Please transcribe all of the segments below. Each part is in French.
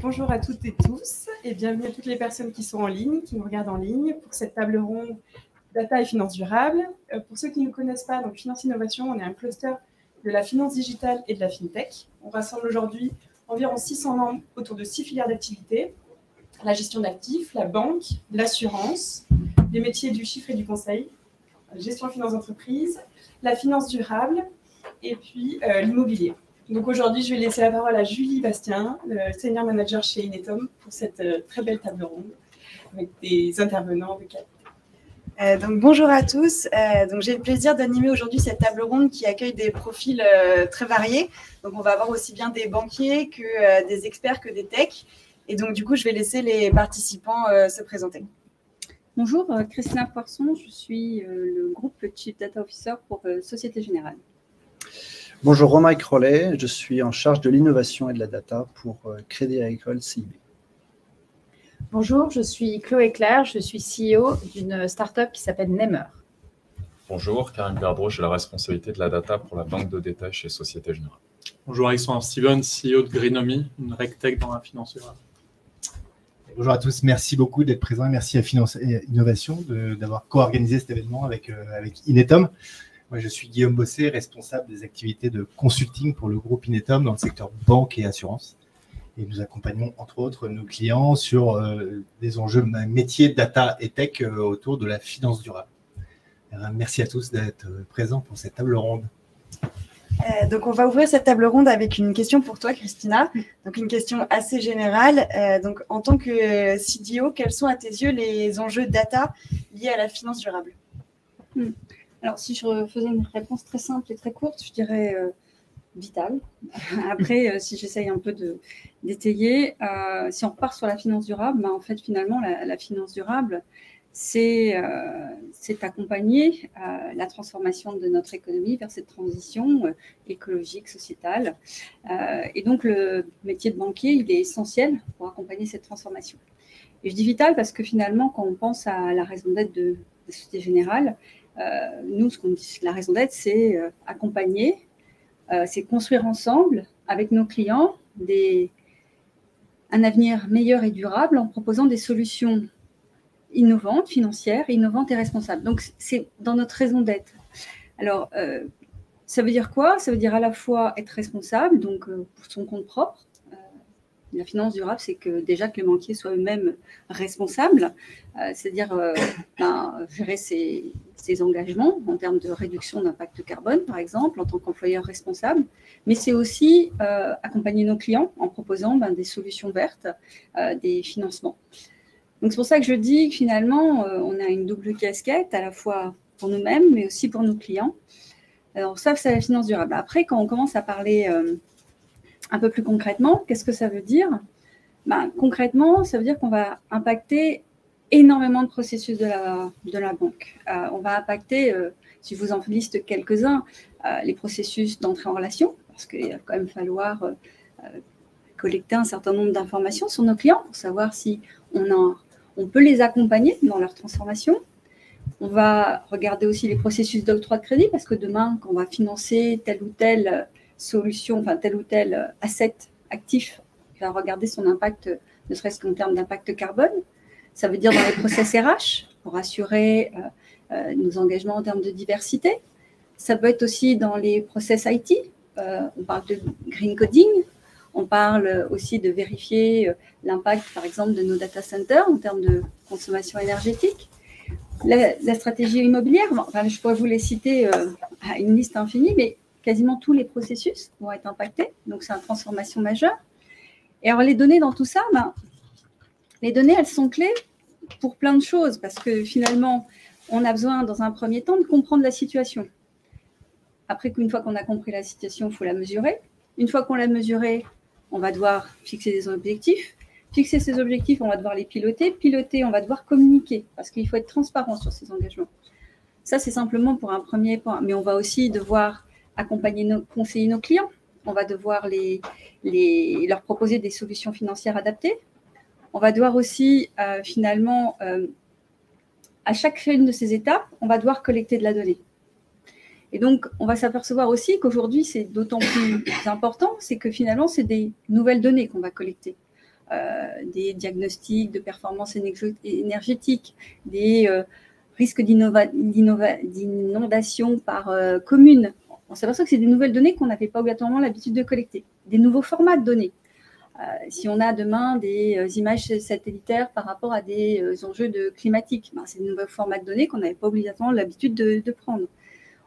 bonjour à toutes et tous et bienvenue à toutes les personnes qui sont en ligne, qui nous regardent en ligne pour cette table ronde Data et Finances Durables. Pour ceux qui ne nous connaissent pas, donc Finance Innovation, on est un cluster de la finance digitale et de la FinTech. On rassemble aujourd'hui environ 600 membres autour de 6 filières d'activité: la gestion d'actifs, la banque, l'assurance, les métiers du chiffre et du conseil, la gestion de finances d'entreprise, la finance durable et puis l'immobilier. Donc aujourd'hui, je vais laisser la parole à Julie Bastien, senior manager chez Inetom, pour cette très belle table ronde avec des intervenants de qualité. Donc bonjour à tous. Donc j'ai le plaisir d'animer aujourd'hui cette table ronde qui accueille des profils très variés. Donc on va avoir aussi bien des banquiers que des experts que des techs. Et donc du coup, je vais laisser les participants se présenter. Bonjour, Christina Poisson, je suis le groupe Chief Data Officer pour Société Générale. Bonjour, Romain Crollet, je suis en charge de l'innovation et de la data pour Crédit Agricole CIB. Bonjour, je suis Chloé Claire, je suis CEO d'une start-up qui s'appelle Nemer. Bonjour, Karim Verdreau, j'ai la responsabilité de la data pour la banque de détail chez Société Générale. Bonjour, Alexandre Steven, CEO de Greenomy, une RegTech dans la finance durable. Bonjour à tous, merci beaucoup d'être présents et merci à Finance et Innovation d'avoir co-organisé cet événement avec Inetom. Moi, je suis Guillaume Bossé, responsable des activités de consulting pour le groupe Inetom dans le secteur banque et assurance. Et nous accompagnons entre autres nos clients sur des enjeux métiers, data et tech autour de la finance durable. Merci à tous d'être présents pour cette table ronde. Donc on va ouvrir cette table ronde avec une question pour toi, Christina. Donc une question assez générale. Donc en tant que CDO, quels sont à tes yeux les enjeux data liés à la finance durable? Alors, si je faisais une réponse très simple et très courte, je dirais vital. Après, si j'essaye un peu d'étayer, si on repart sur la finance durable, en fait, finalement, la finance durable, c'est accompagner la transformation de notre économie vers cette transition écologique, sociétale. Et donc, le métier de banquier, il est essentiel pour accompagner cette transformation. Et je dis vital parce que finalement, quand on pense à la raison d'être de la Société Générale, nous, ce qu'on dit, la raison d'être, c'est accompagner, c'est construire ensemble avec nos clients un avenir meilleur et durable en proposant des solutions innovantes, financières, innovantes et responsables. Donc, c'est dans notre raison d'être. Alors, ça veut dire quoi? Ça veut dire à la fois être responsable, donc pour son compte propre. La finance durable, c'est que déjà que les banquiers soient eux-mêmes responsables, c'est-à-dire gérer ses engagements en termes de réduction d'impact carbone, par exemple, en tant qu'employeur responsable. Mais c'est aussi accompagner nos clients en proposant des solutions vertes, des financements. Donc, c'est pour ça que je dis que finalement, on a une double casquette, à la fois pour nous-mêmes, mais aussi pour nos clients. Alors, ça, c'est la finance durable. Après, quand on commence à parler un peu plus concrètement, qu'est-ce que ça veut dire? Concrètement, ça veut dire qu'on va impacter énormément de processus de la banque. On va impacter, si je vous en liste quelques-uns, les processus d'entrée en relation, parce qu'il va quand même falloir collecter un certain nombre d'informations sur nos clients pour savoir si on peut les accompagner dans leur transformation. On va regarder aussi les processus d'octroi de crédit, parce que demain, quand on va financer telle ou telle solution, tel ou tel asset actif, il va regarder son impact, ne serait-ce qu'en termes d'impact carbone. Ça veut dire dans les process RH, pour assurer nos engagements en termes de diversité. Ça peut être aussi dans les process IT. On parle de green coding. On parle aussi de vérifier l'impact, par exemple, de nos data centers en termes de consommation énergétique. La stratégie immobilière, je pourrais vous les citer à une liste infinie, mais quasiment tous les processus vont être impactés. Donc, c'est une transformation majeure. Et alors, les données dans tout ça, les données, elles sont clés pour plein de choses parce que finalement, on a besoin, dans un premier temps, de comprendre la situation. Après, une fois qu'on a compris la situation, il faut la mesurer. Une fois qu'on l'a mesurée, on va devoir fixer des objectifs. Fixer ces objectifs, on va devoir les piloter. Piloter, on va devoir communiquer parce qu'il faut être transparent sur ces engagements. Ça, c'est simplement pour un premier point. Mais on va aussi devoir accompagner, conseiller nos clients. On va devoir leur proposer des solutions financières adaptées. On va devoir aussi, finalement, à chacune de ces étapes, on va devoir collecter de la donnée. Et donc, on va s'apercevoir aussi qu'aujourd'hui, c'est d'autant plus important, c'est que finalement, c'est des nouvelles données qu'on va collecter. des diagnostics de performance énergétique, des risques d'inondation par commune. On s'aperçoit que c'est des nouvelles données qu'on n'avait pas obligatoirement l'habitude de collecter, des nouveaux formats de données. Si on a demain des images satellitaires par rapport à des enjeux climatiques, c'est des nouveaux formats de données qu'on n'avait pas obligatoirement l'habitude de prendre.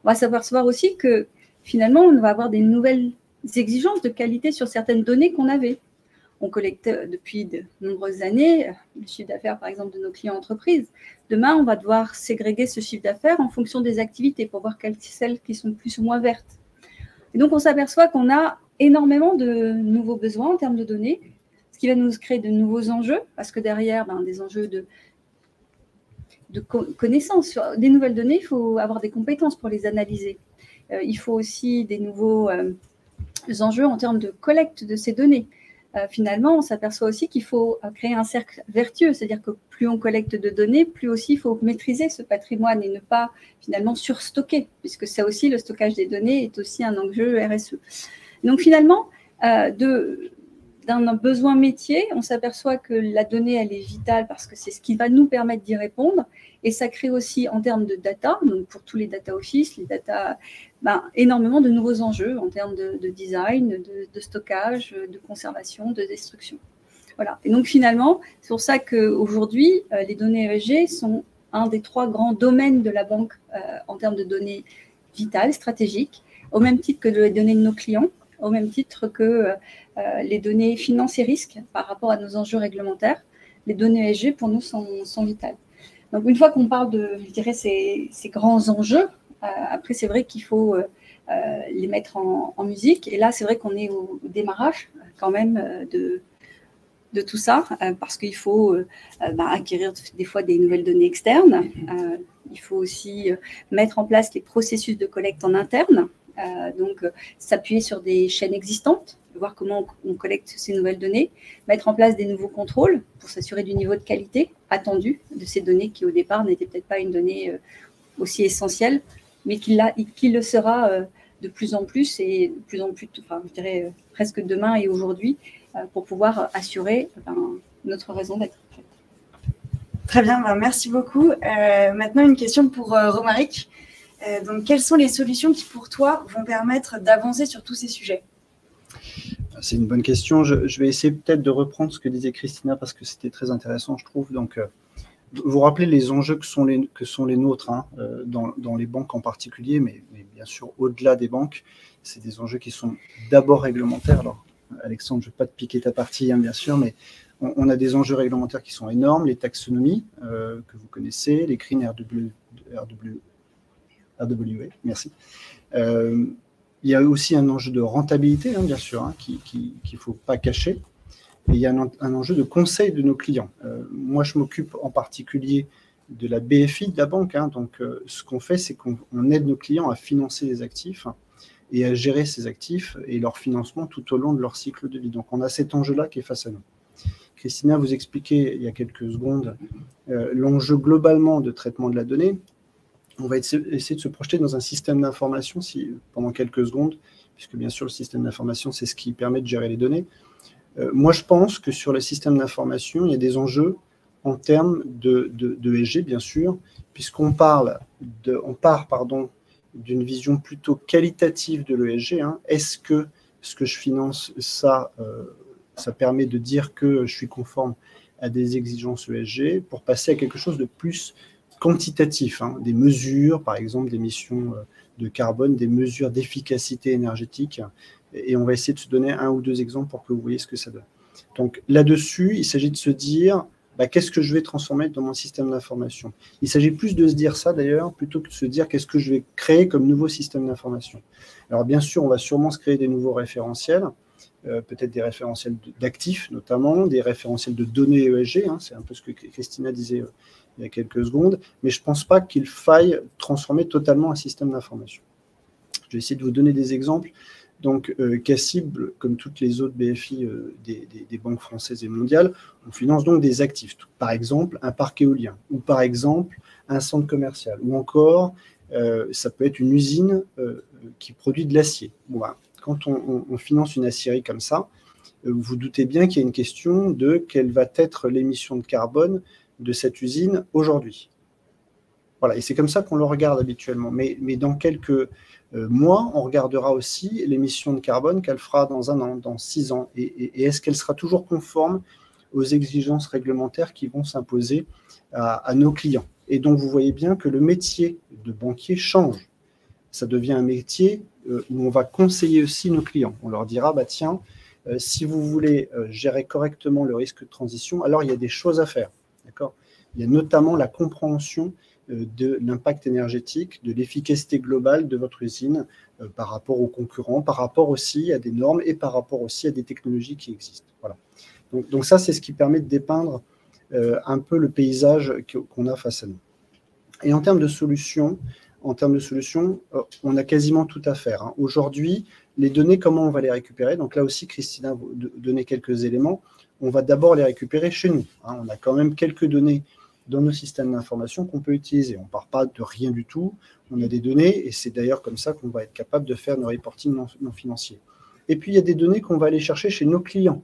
On va s'apercevoir aussi que finalement, on va avoir des nouvelles exigences de qualité sur certaines données qu'on avait. On collecte depuis de nombreuses années le chiffre d'affaires, par exemple, de nos clients entreprises. Demain, on va devoir ségréguer ce chiffre d'affaires en fonction des activités pour voir quelles sont celles qui sont plus ou moins vertes. Et donc, on s'aperçoit qu'on a énormément de nouveaux besoins en termes de données, ce qui va nous créer de nouveaux enjeux, parce que derrière, des enjeux de connaissances. Sur des nouvelles données, il faut avoir des compétences pour les analyser. Il faut aussi des nouveaux enjeux en termes de collecte de ces données. Finalement, on s'aperçoit aussi qu'il faut créer un cercle vertueux, c'est-à-dire que plus on collecte de données, plus aussi il faut maîtriser ce patrimoine et ne pas finalement surstocker, puisque ça aussi, le stockage des données est aussi un enjeu RSE. Donc finalement, d'un besoin métier, on s'aperçoit que la donnée, elle est vitale parce que c'est ce qui va nous permettre d'y répondre. Et ça crée aussi, en termes de data, donc pour tous les data office, les data, énormément de nouveaux enjeux en termes de design, de stockage, de conservation, de destruction. Voilà. Et donc finalement, c'est pour ça qu'aujourd'hui, les données ESG sont un des 3 grands domaines de la banque en termes de données vitales, stratégiques, au même titre que les données de nos clients, au même titre que les données finances et risques par rapport à nos enjeux réglementaires. Les données ESG, pour nous, sont vitales. Donc, une fois qu'on parle de, je dirais, ces grands enjeux, après, c'est vrai qu'il faut les mettre en musique. Et là, c'est vrai qu'on est au démarrage, quand même, de tout ça, parce qu'il faut acquérir des fois des nouvelles données externes. Il faut aussi mettre en place les processus de collecte en interne. Donc, s'appuyer sur des chaînes existantes, voir comment on collecte ces nouvelles données, mettre en place des nouveaux contrôles pour s'assurer du niveau de qualité attendu de ces données qui, au départ, n'étaient peut-être pas une donnée aussi essentielle, mais qui le sera de plus en plus et de plus en plus, je dirais presque demain et aujourd'hui, pour pouvoir assurer notre raison d'être. Très bien, merci beaucoup. Maintenant, une question pour Romaric. Donc, quelles sont les solutions qui, pour toi, vont permettre d'avancer sur tous ces sujets? C'est une bonne question. Je vais essayer peut-être de reprendre ce que disait Christina parce que c'était très intéressant, je trouve. Donc, vous rappelez les enjeux que sont les nôtres dans les banques en particulier, mais bien sûr, au-delà des banques, c'est des enjeux qui sont d'abord réglementaires. Alors, Alexandre, je ne vais pas te piquer ta partie, bien sûr, mais on a des enjeux réglementaires qui sont énormes, les taxonomies que vous connaissez, les CRIN RWA, merci. Il y a aussi un enjeu de rentabilité, bien sûr, qu'il ne faut pas cacher. Et il y a un enjeu de conseil de nos clients. Moi, je m'occupe en particulier de la BFI de la banque. Donc, ce qu'on fait, c'est qu'on aide nos clients à financer les actifs et à gérer ces actifs et leur financement tout au long de leur cycle de vie. Donc, on a cet enjeu-là qui est face à nous. Christina vous expliquait il y a quelques secondes l'enjeu globalement de traitement de la donnée. On va essayer de se projeter dans un système d'information pendant quelques secondes, puisque bien sûr, le système d'information, c'est ce qui permet de gérer les données. Moi, je pense que sur le système d'information, il y a des enjeux en termes de ESG, bien sûr, puisqu'on part d'une vision plutôt qualitative de l'ESG. Est-ce que ce que je finance, ça permet de dire que je suis conforme à des exigences ESG pour passer à quelque chose de plus quantitatif, des mesures, par exemple, d'émissions de carbone, des mesures d'efficacité énergétique. Et on va essayer de se donner 1 ou 2 exemples pour que vous voyez ce que ça donne. Donc là-dessus, il s'agit de se dire qu'est-ce que je vais transformer dans mon système d'information. Il s'agit plus de se dire ça d'ailleurs, plutôt que de se dire qu'est-ce que je vais créer comme nouveau système d'information. Alors bien sûr, on va sûrement se créer des nouveaux référentiels, peut-être des référentiels d'actifs notamment, des référentiels de données ESG, c'est un peu ce que Christina disait il y a quelques secondes, mais je ne pense pas qu'il faille transformer totalement un système d'information. Je vais essayer de vous donner des exemples. Donc, CACIB, comme toutes les autres BFI des banques françaises et mondiales, on finance donc des actifs. Par exemple, un parc éolien, ou par exemple, un centre commercial, ou encore, ça peut être une usine qui produit de l'acier. Bon, quand on finance une aciérie comme ça, vous doutez bien qu'il y a une question de quelle va être l'émission de carbone de cette usine aujourd'hui. Voilà, et c'est comme ça qu'on le regarde habituellement. Mais dans quelques mois, on regardera aussi l'émission de carbone qu'elle fera dans 1 an, dans 6 ans. Et est-ce qu'elle sera toujours conforme aux exigences réglementaires qui vont s'imposer à nos clients? Et donc, vous voyez bien que le métier de banquier change. Ça devient un métier où on va conseiller aussi nos clients. On leur dira, bah, tiens, si vous voulez gérer correctement le risque de transition, alors il y a des choses à faire. D'accord ? Il y a notamment la compréhension de l'impact énergétique, de l'efficacité globale de votre usine par rapport aux concurrents, par rapport aussi à des normes et par rapport aussi à des technologies qui existent. Voilà. Donc ça, c'est ce qui permet de dépeindre un peu le paysage qu'on a face à nous. Et en termes de solutions, on a quasiment tout à faire, hein. Aujourd'hui, les données, comment on va les récupérer? Donc là aussi, Christina va donner quelques éléments. On va d'abord les récupérer chez nous, hein. On a quand même quelques données dans nos systèmes d'information qu'on peut utiliser. On ne part pas de rien du tout. On a des données, et c'est d'ailleurs comme ça qu'on va être capable de faire nos reportings non financiers. Et puis, il y a des données qu'on va aller chercher chez nos clients.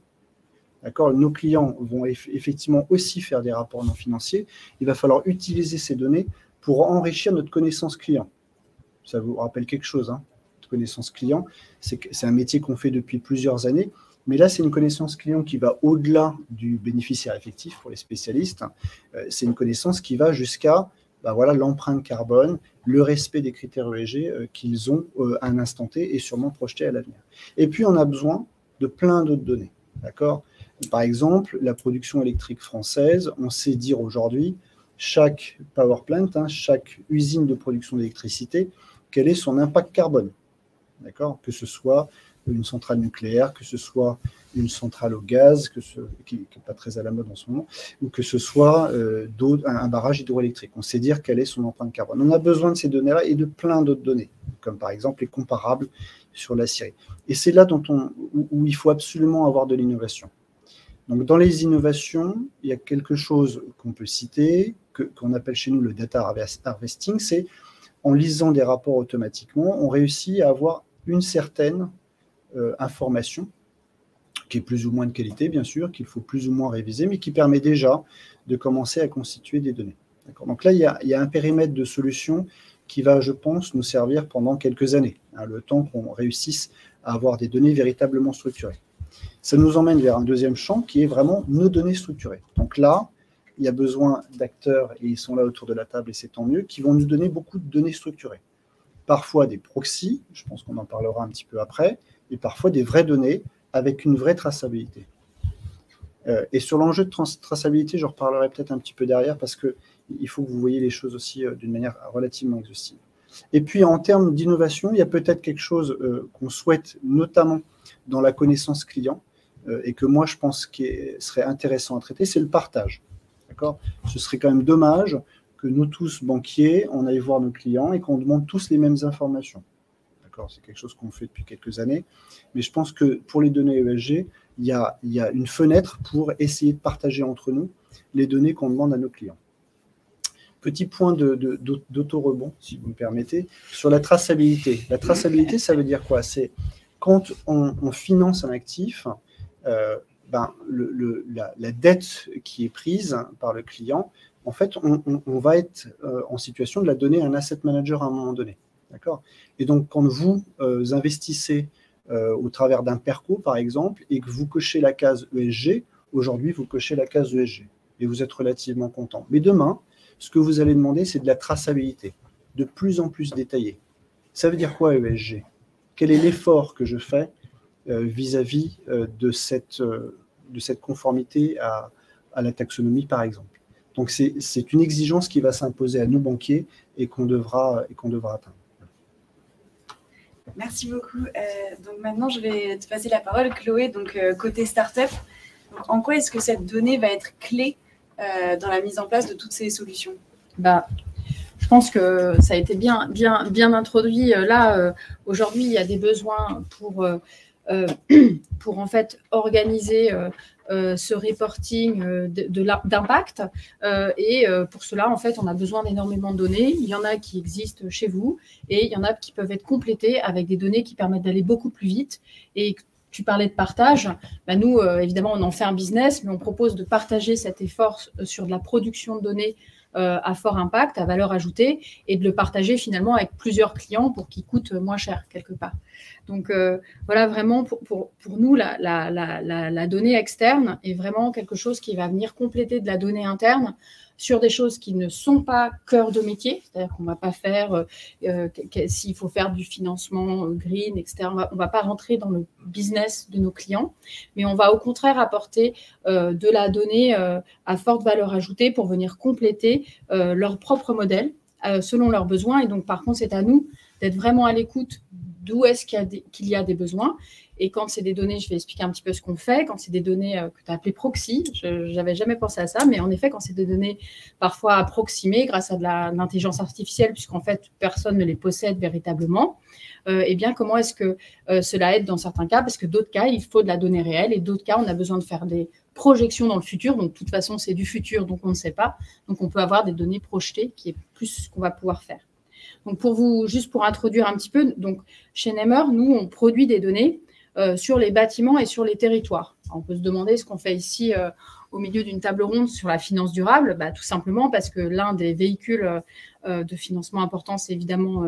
D'accord ? Nos clients vont effectivement aussi faire des rapports non financiers. Il va falloir utiliser ces données pour enrichir notre connaissance client. Ça vous rappelle quelque chose, hein ? Notre connaissance client, c'est un métier qu'on fait depuis plusieurs années. Mais là, c'est une connaissance client qui va au-delà du bénéficiaire effectif pour les spécialistes. C'est une connaissance qui va jusqu'à l'empreinte carbone, le respect des critères ESG qu'ils ont à un instant T et sûrement projetés à l'avenir. Et puis, on a besoin de plein d'autres données. D'accord ? Par exemple, la production électrique française, on sait dire aujourd'hui, chaque power plant, hein, chaque usine de production d'électricité, quel est son impact carbone. D'accord ? Que ce soit une centrale nucléaire, que ce soit une centrale au gaz, qui n'est pas très à la mode en ce moment, ou que ce soit un barrage hydroélectrique. On sait dire quelle est son empreinte carbone. On a besoin de ces données-là et de plein d'autres données, comme par exemple les comparables sur la Syrie. Et c'est là où il faut absolument avoir de l'innovation. Donc, dans les innovations, il y a quelque chose qu'on peut citer, qu'on appelle chez nous le data harvesting, c'est en lisant des rapports automatiquement, on réussit à avoir une certaine information, qui est plus ou moins de qualité, bien sûr, qu'il faut plus ou moins réviser, mais qui permet déjà de commencer à constituer des données. Donc là, il y a un périmètre de solution qui va, je pense, nous servir pendant quelques années, hein, le temps qu'on réussisse à avoir des données véritablement structurées. Ça nous emmène vers un deuxième champ qui est vraiment nos données structurées. Donc là, il y a besoin d'acteurs, et ils sont là autour de la table, et c'est tant mieux, qui vont nous donner beaucoup de données structurées. Parfois des proxys, je pense qu'on en parlera un petit peu après, et parfois des vraies données avec une vraie traçabilité. Et sur l'enjeu de traçabilité, je reparlerai peut-être un petit peu derrière parce qu'il faut que vous voyez les choses aussi d'une manière relativement exhaustive. Et puis en termes d'innovation, il y a peut-être quelque chose qu'on souhaite, notamment dans la connaissance client, et que moi je pense qu'il serait intéressant à traiter, c'est le partage. D'accord ? Ce serait quand même dommage que nous tous, banquiers, on aille voir nos clients et qu'on demande tous les mêmes informations. C'est quelque chose qu'on fait depuis quelques années. Mais je pense que pour les données ESG, il y a une fenêtre pour essayer de partager entre nous les données qu'on demande à nos clients. Petit point d'auto-rebond, si vous me permettez, sur la traçabilité. La traçabilité, ça veut dire quoi? C'est quand on finance un actif, la dette qui est prise par le client, en fait, on va être en situation de la donner à un asset manager à un moment donné. D'accord ? Et donc, quand vous investissez au travers d'un PERCO, par exemple, et que vous cochez la case ESG, aujourd'hui, vous cochez la case ESG et vous êtes relativement content. Mais demain, ce que vous allez demander, c'est de la traçabilité, de plus en plus détaillée. Ça veut dire quoi, ESG ? Quel est l'effort que je fais vis-à-vis de cette conformité à la taxonomie, par exemple ? Donc, c'est une exigence qui va s'imposer à nos banquiers et qu'on devra atteindre. Merci beaucoup. Donc maintenant, je vais te passer la parole, Chloé. Donc côté startup, en quoi est-ce que cette donnée va être clé dans la mise en place de toutes ces solutions ? Je pense que ça a été bien introduit. Là, aujourd'hui, il y a des besoins pour en fait organiser ce reporting d'impact. Et pour cela, en fait, on a besoin d'énormément de données. Il y en a qui existent chez vous et il y en a qui peuvent être complétées avec des données qui permettent d'aller beaucoup plus vite. Et tu parlais de partage. Bah, nous, évidemment, on en fait un business, mais on propose de partager cet effort sur de la production de données à fort impact, à valeur ajoutée, et de le partager finalement avec plusieurs clients pour qu'ils coûtent moins cher quelque part. Donc voilà, vraiment pour nous, la donnée externe est vraiment quelque chose qui va venir compléter de la donnée interne sur des choses qui ne sont pas cœur de métier, c'est-à-dire qu'on ne va pas faire, s'il faut faire du financement green, etc., on ne va pas rentrer dans le business de nos clients, mais on va au contraire apporter de la donnée à forte valeur ajoutée pour venir compléter leur propre modèle selon leurs besoins. Et donc, par contre, c'est à nous d'être vraiment à l'écoute d'où est-ce qu'il y a des besoins. Et quand c'est des données, je vais expliquer un petit peu ce qu'on fait. Quand c'est des données que tu as appelées proxy, je n'avais jamais pensé à ça, mais en effet, quand c'est des données parfois approximées grâce à de l'intelligence artificielle, puisqu'en fait, personne ne les possède véritablement, eh bien, comment est-ce que cela aide dans certains cas? Parce que d'autres cas, il faut de la donnée réelle et d'autres cas, on a besoin de faire des projections dans le futur. Donc, de toute façon, c'est du futur, donc on ne sait pas. Donc, on peut avoir des données projetées qui est plus ce qu'on va pouvoir faire. Donc, juste pour introduire un petit peu, donc, chez Nemer, nous, on produit des données sur les bâtiments et sur les territoires. Alors, on peut se demander ce qu'on fait ici au milieu d'une table ronde sur la finance durable. Bah, tout simplement parce que l'un des véhicules de financement important, c'est évidemment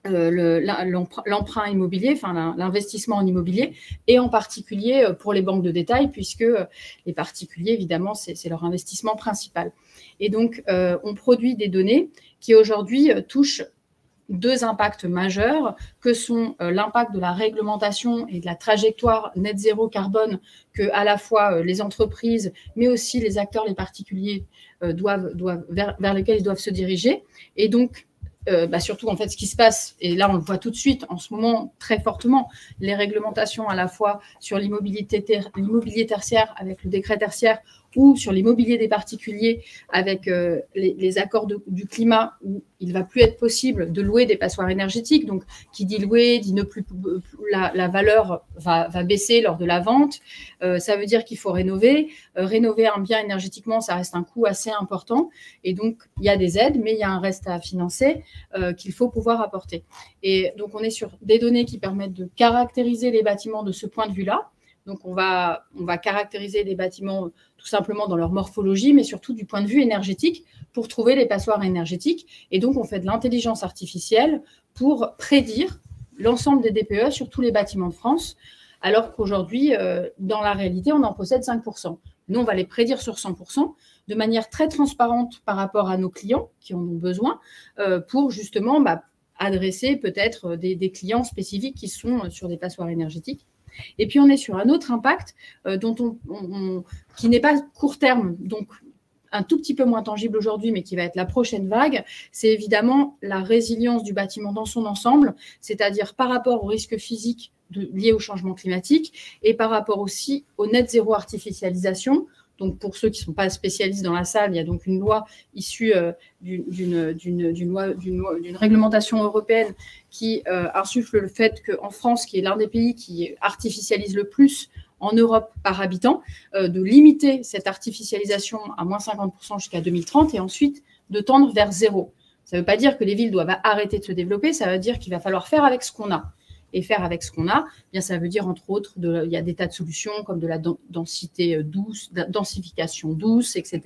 l'emprunt immobilier, enfin l'investissement en immobilier, et en particulier pour les banques de détail, puisque les particuliers, évidemment, c'est leur investissement principal. Et donc, on produit des données qui aujourd'hui touchent deux impacts majeurs, que sont l'impact de la réglementation et de la trajectoire net zéro carbone que à la fois les entreprises, mais aussi les acteurs, les particuliers, vers lesquels ils doivent se diriger. Et donc, surtout, en fait, ce qui se passe, et là, on le voit tout de suite, en ce moment, très fortement, les réglementations à la fois sur l'immobilier tertiaire avec le décret tertiaire ou sur l'immobilier des particuliers avec les accords du climat où il ne va plus être possible de louer des passoires énergétiques. Donc, qui dit louer, dit ne plus la valeur va baisser lors de la vente. Ça veut dire qu'il faut rénover. Rénover un bien énergétiquement, ça reste un coût assez important. Et donc, il y a des aides, mais il y a un reste à financer qu'il faut pouvoir apporter. Et donc, on est sur des données qui permettent de caractériser les bâtiments de ce point de vue-là. Donc, on va caractériser les bâtiments tout simplement dans leur morphologie, mais surtout du point de vue énergétique pour trouver les passoires énergétiques. Et donc, on fait de l'intelligence artificielle pour prédire l'ensemble des DPE sur tous les bâtiments de France, alors qu'aujourd'hui, dans la réalité, on en possède 5%. Nous, on va les prédire sur 100% de manière très transparente par rapport à nos clients qui en ont besoin pour justement adresser peut-être des clients spécifiques qui sont sur des passoires énergétiques. Et puis, on est sur un autre impact qui n'est pas court terme, donc un tout petit peu moins tangible aujourd'hui, mais qui va être la prochaine vague, c'est évidemment la résilience du bâtiment dans son ensemble, c'est-à-dire par rapport aux risques physiques liés au changement climatique et par rapport aussi au net zéro artificialisation. Donc, pour ceux qui ne sont pas spécialistes dans la salle, il y a donc une loi issue d'une réglementation européenne qui insuffle le fait qu'en France, qui est l'un des pays qui artificialise le plus en Europe par habitant, de limiter cette artificialisation à moins 50% jusqu'à 2030 et ensuite de tendre vers zéro. Ça ne veut pas dire que les villes doivent arrêter de se développer, ça veut dire qu'il va falloir faire avec ce qu'on a. Et faire avec ce qu'on a, bien ça veut dire entre autres, il y a des tas de solutions comme de la densité douce, densification douce, etc.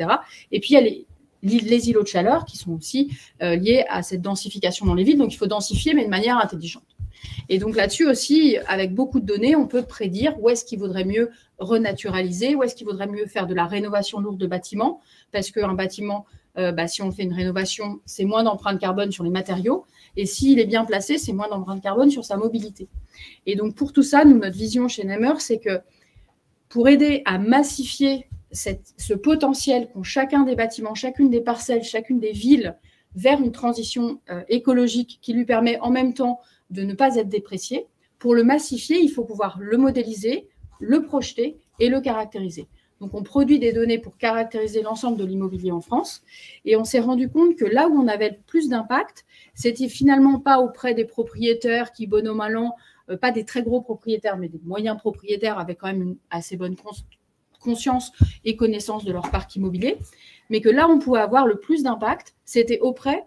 Et puis il y a les îlots de chaleur qui sont aussi liés à cette densification dans les villes. Donc il faut densifier, mais de manière intelligente. Et donc là-dessus aussi, avec beaucoup de données, on peut prédire où est-ce qu'il vaudrait mieux renaturaliser, où est-ce qu'il vaudrait mieux faire de la rénovation lourde de bâtiments, parce qu'un bâtiment, si on fait une rénovation, c'est moins d'empreinte carbone sur les matériaux. Et s'il est bien placé, c'est moins d'empreinte carbone sur sa mobilité. Et donc, pour tout ça, notre vision chez Nemer, c'est que pour aider à massifier ce potentiel qu'ont chacun des bâtiments, chacune des parcelles, chacune des villes vers une transition écologique qui lui permet en même temps de ne pas être déprécié, pour le massifier, il faut pouvoir le modéliser, le projeter et le caractériser. Donc, on produit des données pour caractériser l'ensemble de l'immobilier en France. Et on s'est rendu compte que là où on avait le plus d'impact, c'était finalement pas auprès des propriétaires qui, bon an, mal an, pas des très gros propriétaires, mais des moyens propriétaires avec quand même une assez bonne conscience et connaissance de leur parc immobilier. Mais que là, on pouvait avoir le plus d'impact, c'était auprès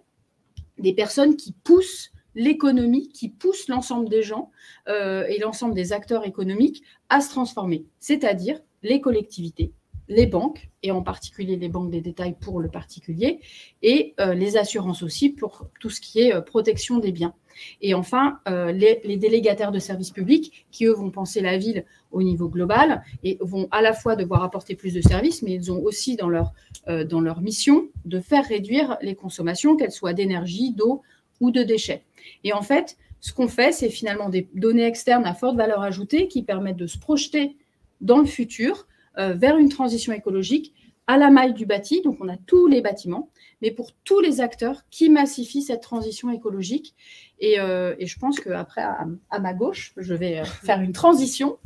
des personnes qui poussent l'économie qui pousse l'ensemble des gens et l'ensemble des acteurs économiques à se transformer, c'est-à-dire les collectivités, les banques, et en particulier les banques des détails pour le particulier, et les assurances aussi pour tout ce qui est protection des biens. Et enfin, les délégataires de services publics qui, eux, vont penser la ville au niveau global et vont à la fois devoir apporter plus de services, mais ils ont aussi dans leur mission de faire réduire les consommations, qu'elles soient d'énergie, d'eau ou de déchets. Et en fait, ce qu'on fait, c'est finalement des données externes à forte valeur ajoutée qui permettent de se projeter dans le futur vers une transition écologique à la maille du bâti. Donc, on a tous les bâtiments, mais pour tous les acteurs qui massifient cette transition écologique. Et je pense qu'après, à ma gauche, je vais faire une transition.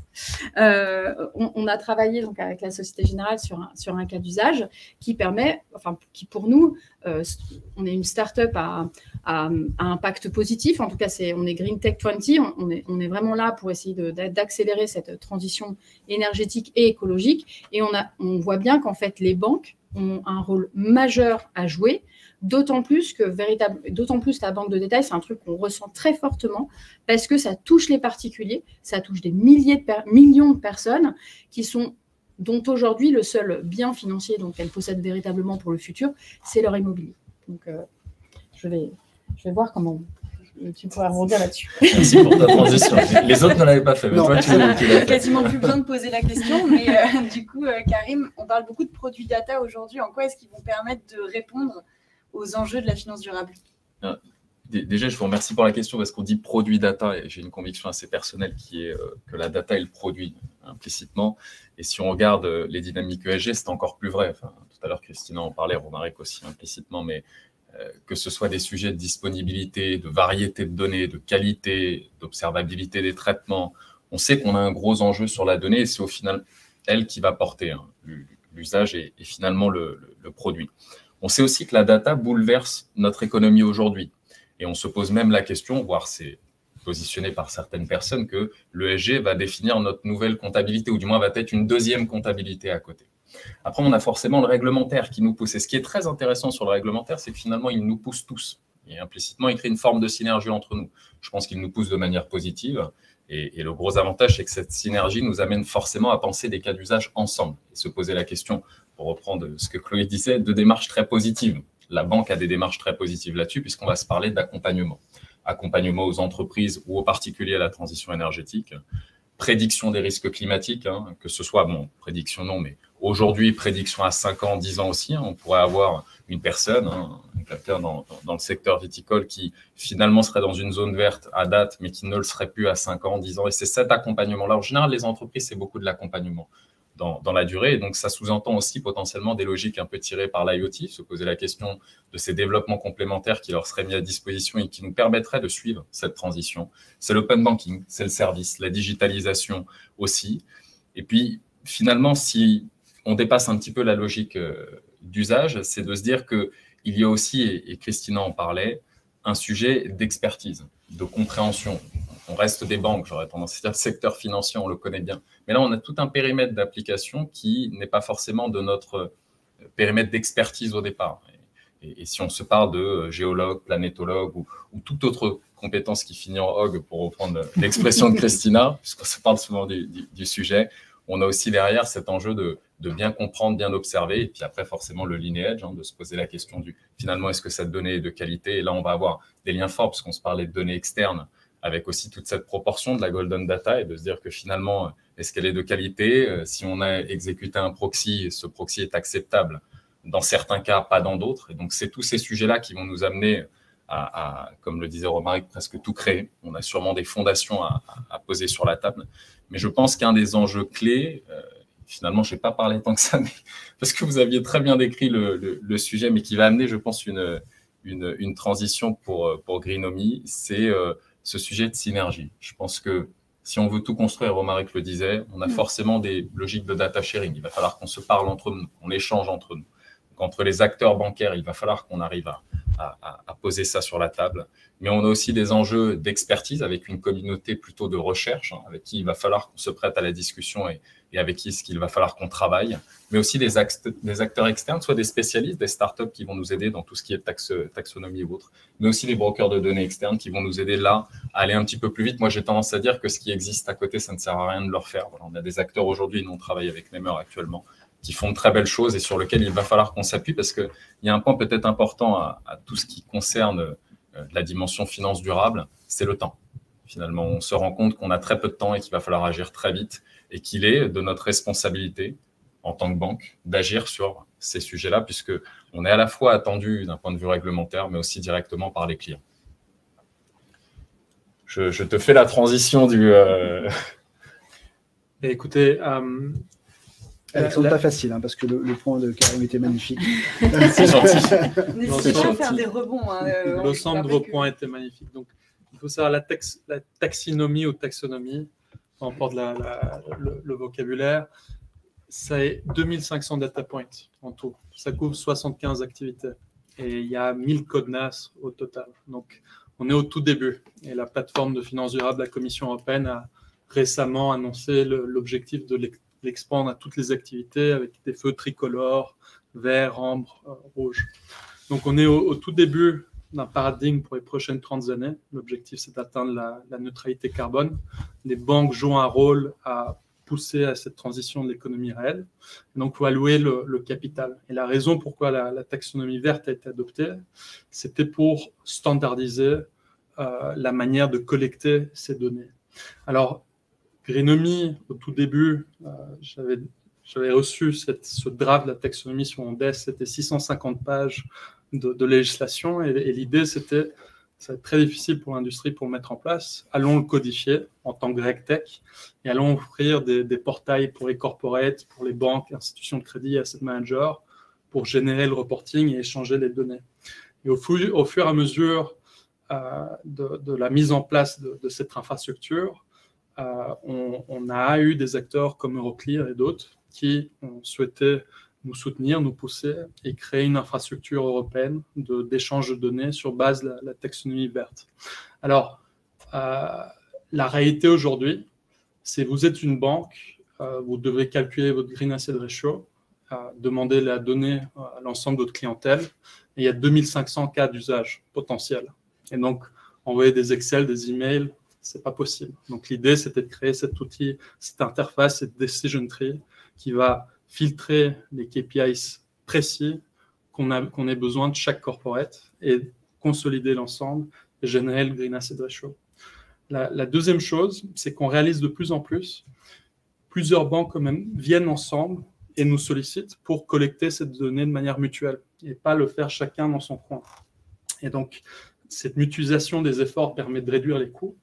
On a travaillé donc avec la Société Générale sur un cas d'usage qui permet, qui pour nous, on est une start-up à impact positif. En tout cas, on est Green Tech 20. On est vraiment là pour essayer d'accélérer cette transition énergétique et écologique. Et on voit bien qu'en fait, les banques ont un rôle majeur à jouer, d'autant plus la banque de détail, c'est un truc qu'on ressent très fortement parce que ça touche les particuliers, ça touche des millions de personnes dont aujourd'hui le seul bien financier dont elles possèdent véritablement pour le futur, c'est leur immobilier. Donc, je vais voir comment tu pourrais rebondir là-dessus. Merci pour ta transition. Les autres ne l'avaient pas fait, mais toi, tu l'as fait. Quasiment plus besoin de poser la question, mais du coup, Karim, on parle beaucoup de produits data aujourd'hui. En quoi est-ce qu'ils vont permettre de répondre aux enjeux de la finance durable? Déjà, je vous remercie pour la question parce qu'on dit produit data et j'ai une conviction assez personnelle qui est que la data est le produit implicitement. Et si on regarde les dynamiques ESG, c'est encore plus vrai. Enfin, tout à l'heure, Christina en parlait, Romaric aussi implicitement, mais que ce soit des sujets de disponibilité, de variété de données, de qualité, d'observabilité des traitements, on sait qu'on a un gros enjeu sur la donnée et c'est au final elle qui va porter l'usage et finalement le produit. On sait aussi que la data bouleverse notre économie aujourd'hui. Et on se pose même la question, voire c'est positionné par certaines personnes, que l'ESG va définir notre nouvelle comptabilité, ou du moins va être une deuxième comptabilité à côté. Après, on a forcément le réglementaire qui nous pousse. Et ce qui est très intéressant sur le réglementaire, c'est que finalement, il nous pousse tous. Et implicitement, il crée une forme de synergie entre nous. Je pense qu'il nous pousse de manière positive. Et le gros avantage, c'est que cette synergie nous amène forcément à penser des cas d'usage ensemble et se poser la question, pour reprendre ce que Chloé disait, de démarches très positives. La banque a des démarches très positives là-dessus, puisqu'on va se parler d'accompagnement. Accompagnement aux entreprises ou aux particuliers à la transition énergétique. Prédiction des risques climatiques, que ce soit, prédiction non, mais aujourd'hui, prédiction à 5 ans, 10 ans aussi. On pourrait avoir une personne, quelqu'un dans le secteur viticole qui finalement serait dans une zone verte à date, mais qui ne le serait plus à 5 ans, 10 ans. Et c'est cet accompagnement-là. En général, les entreprises, c'est beaucoup de l'accompagnement dans la durée. Et donc, ça sous-entend aussi potentiellement des logiques un peu tirées par l'IoT, se poser la question de ces développements complémentaires qui leur seraient mis à disposition et qui nous permettraient de suivre cette transition. C'est l'open banking, c'est le service, la digitalisation aussi. Et puis, finalement, si on dépasse un petit peu la logique d'usage, c'est de se dire qu'il y a aussi, et Christina en parlait, un sujet d'expertise, de compréhension. On reste des banques, j'aurais tendance à dire le secteur financier, on le connaît bien. Mais là, on a tout un périmètre d'application qui n'est pas forcément de notre périmètre d'expertise au départ. Et si on se parle de géologue, planétologue ou toute autre compétence qui finit en hog, pour reprendre l'expression de Christina, puisqu'on se parle souvent du sujet, on a aussi derrière cet enjeu de bien comprendre, bien observer, et puis après forcément le lineage, de se poser la question du finalement est-ce que cette donnée est de qualité? Et là on va avoir des liens forts, parce qu'on se parlait de données externes, avec aussi toute cette proportion de la golden data, et de se dire que finalement est-ce qu'elle est de qualité? Si on a exécuté un proxy, ce proxy est acceptable dans certains cas, pas dans d'autres. Et donc c'est tous ces sujets-là qui vont nous amener à, comme le disait Romaric, presque tout créer. On a sûrement des fondations à poser sur la table. Mais je pense qu'un des enjeux clés, finalement, je ne vais pas parler tant que ça, mais parce que vous aviez très bien décrit le sujet, mais qui va amener, je pense, une transition pour Greenomy, c'est ce sujet de synergie. Je pense que si on veut tout construire, Romaric le disait, on a forcément des logiques de data sharing. Il va falloir qu'on se parle entre nous, qu'on échange entre nous. Donc, entre les acteurs bancaires, il va falloir qu'on arrive à poser ça sur la table. Mais on a aussi des enjeux d'expertise avec une communauté plutôt de recherche, hein, avec qui il va falloir qu'on se prête à la discussion et avec qui il va falloir qu'on travaille, mais aussi des acteurs externes, soit des spécialistes, des startups qui vont nous aider dans tout ce qui est taxonomie ou autre, mais aussi des brokers de données externes qui vont nous aider là à aller un petit peu plus vite. Moi, j'ai tendance à dire que ce qui existe à côté, ça ne sert à rien de le refaire. Voilà, on a des acteurs aujourd'hui, nous on travaille avec Nemer actuellement, qui font de très belles choses et sur lesquels il va falloir qu'on s'appuie parce qu'il y a un point peut-être important à tout ce qui concerne la dimension finance durable, c'est le temps. Finalement, on se rend compte qu'on a très peu de temps et qu'il va falloir agir très vite et qu'il est de notre responsabilité en tant que banque d'agir sur ces sujets-là puisqu'on est à la fois attendu d'un point de vue réglementaire, mais aussi directement par les clients. Je te fais la transition du… Écoutez… Alexandre, pas facile, hein, parce que le point de Karim était magnifique. C'est gentil. N'hésitez pas à faire des rebonds. L'ensemble de vos points était magnifique. Donc, il faut savoir la taxinomie ou taxonomie, peu importe le vocabulaire, c'est 2500 data points en tout. Ça couvre 75 activités. Et il y a 1000 codes NAS au total. Donc, on est au tout début. Et la plateforme de finance durable, la Commission européenne, a récemment annoncé l'objectif de l'expandre à toutes les activités avec des feux tricolores, vert, ambre, rouge. Donc, on est au tout début d'un paradigme pour les prochaines 30 années. L'objectif, c'est d'atteindre la neutralité carbone. Les banques jouent un rôle à pousser à cette transition de l'économie réelle. Donc, il faut allouer le capital. Et la raison pourquoi la taxonomie verte a été adoptée, c'était pour standardiser la manière de collecter ces données. Alors, Greenomie, au tout début, j'avais reçu ce draft de la taxonomie sur Ondes, c'était 650 pages de législation et l'idée c'était, ça va être très difficile pour l'industrie pour le mettre en place, allons le codifier en tant que RegTech et allons offrir des portails pour les corporates, pour les banques, institutions de crédit, asset managers, pour générer le reporting et échanger les données. Et au fur et à mesure de la mise en place de cette infrastructure, on a eu des acteurs comme Euroclear et d'autres qui ont souhaité nous soutenir, nous pousser et créer une infrastructure européenne d'échange de données sur base de la taxonomie verte. Alors, la réalité aujourd'hui, c'est que vous êtes une banque, vous devez calculer votre Green Asset Ratio, demander la donnée à l'ensemble de votre clientèle, et il y a 2500 cas d'usage potentiels. Et donc, envoyer des Excel, des emails, c'est pas possible. Donc, l'idée, c'était de créer cet outil, cette interface, cette decision tree qui va filtrer les KPIs précis qu'on ait besoin de chaque corporate et consolider l'ensemble et générer le Green Asset Ratio. La deuxième chose, c'est qu'on réalise de plus en plus, plusieurs banques quand même viennent ensemble et nous sollicitent pour collecter cette donnée de manière mutuelle et pas le faire chacun dans son coin. Et donc, cette mutualisation des efforts permet de réduire les coûts,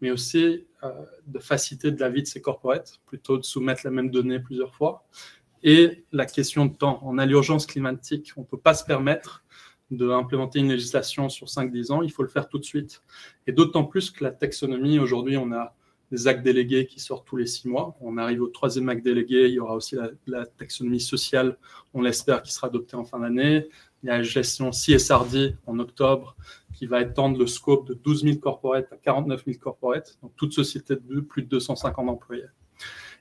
mais aussi de faciliter de la vie de ces corporates, plutôt de soumettre la même donnée plusieurs fois. Et la question de temps. On a l'urgence climatique. On ne peut pas se permettre d'implémenter une législation sur 5-10 ans. Il faut le faire tout de suite. Et d'autant plus que la taxonomie, aujourd'hui, on a des actes délégués qui sortent tous les 6 mois. On arrive au 3e acte délégué. Il y aura aussi la taxonomie sociale, on l'espère, qui sera adoptée en fin d'année. Il y a la gestion CSRD en octobre qui va étendre le scope de 12 000 corporates à 49 000 corporates, donc toute société de plus de 250 employés.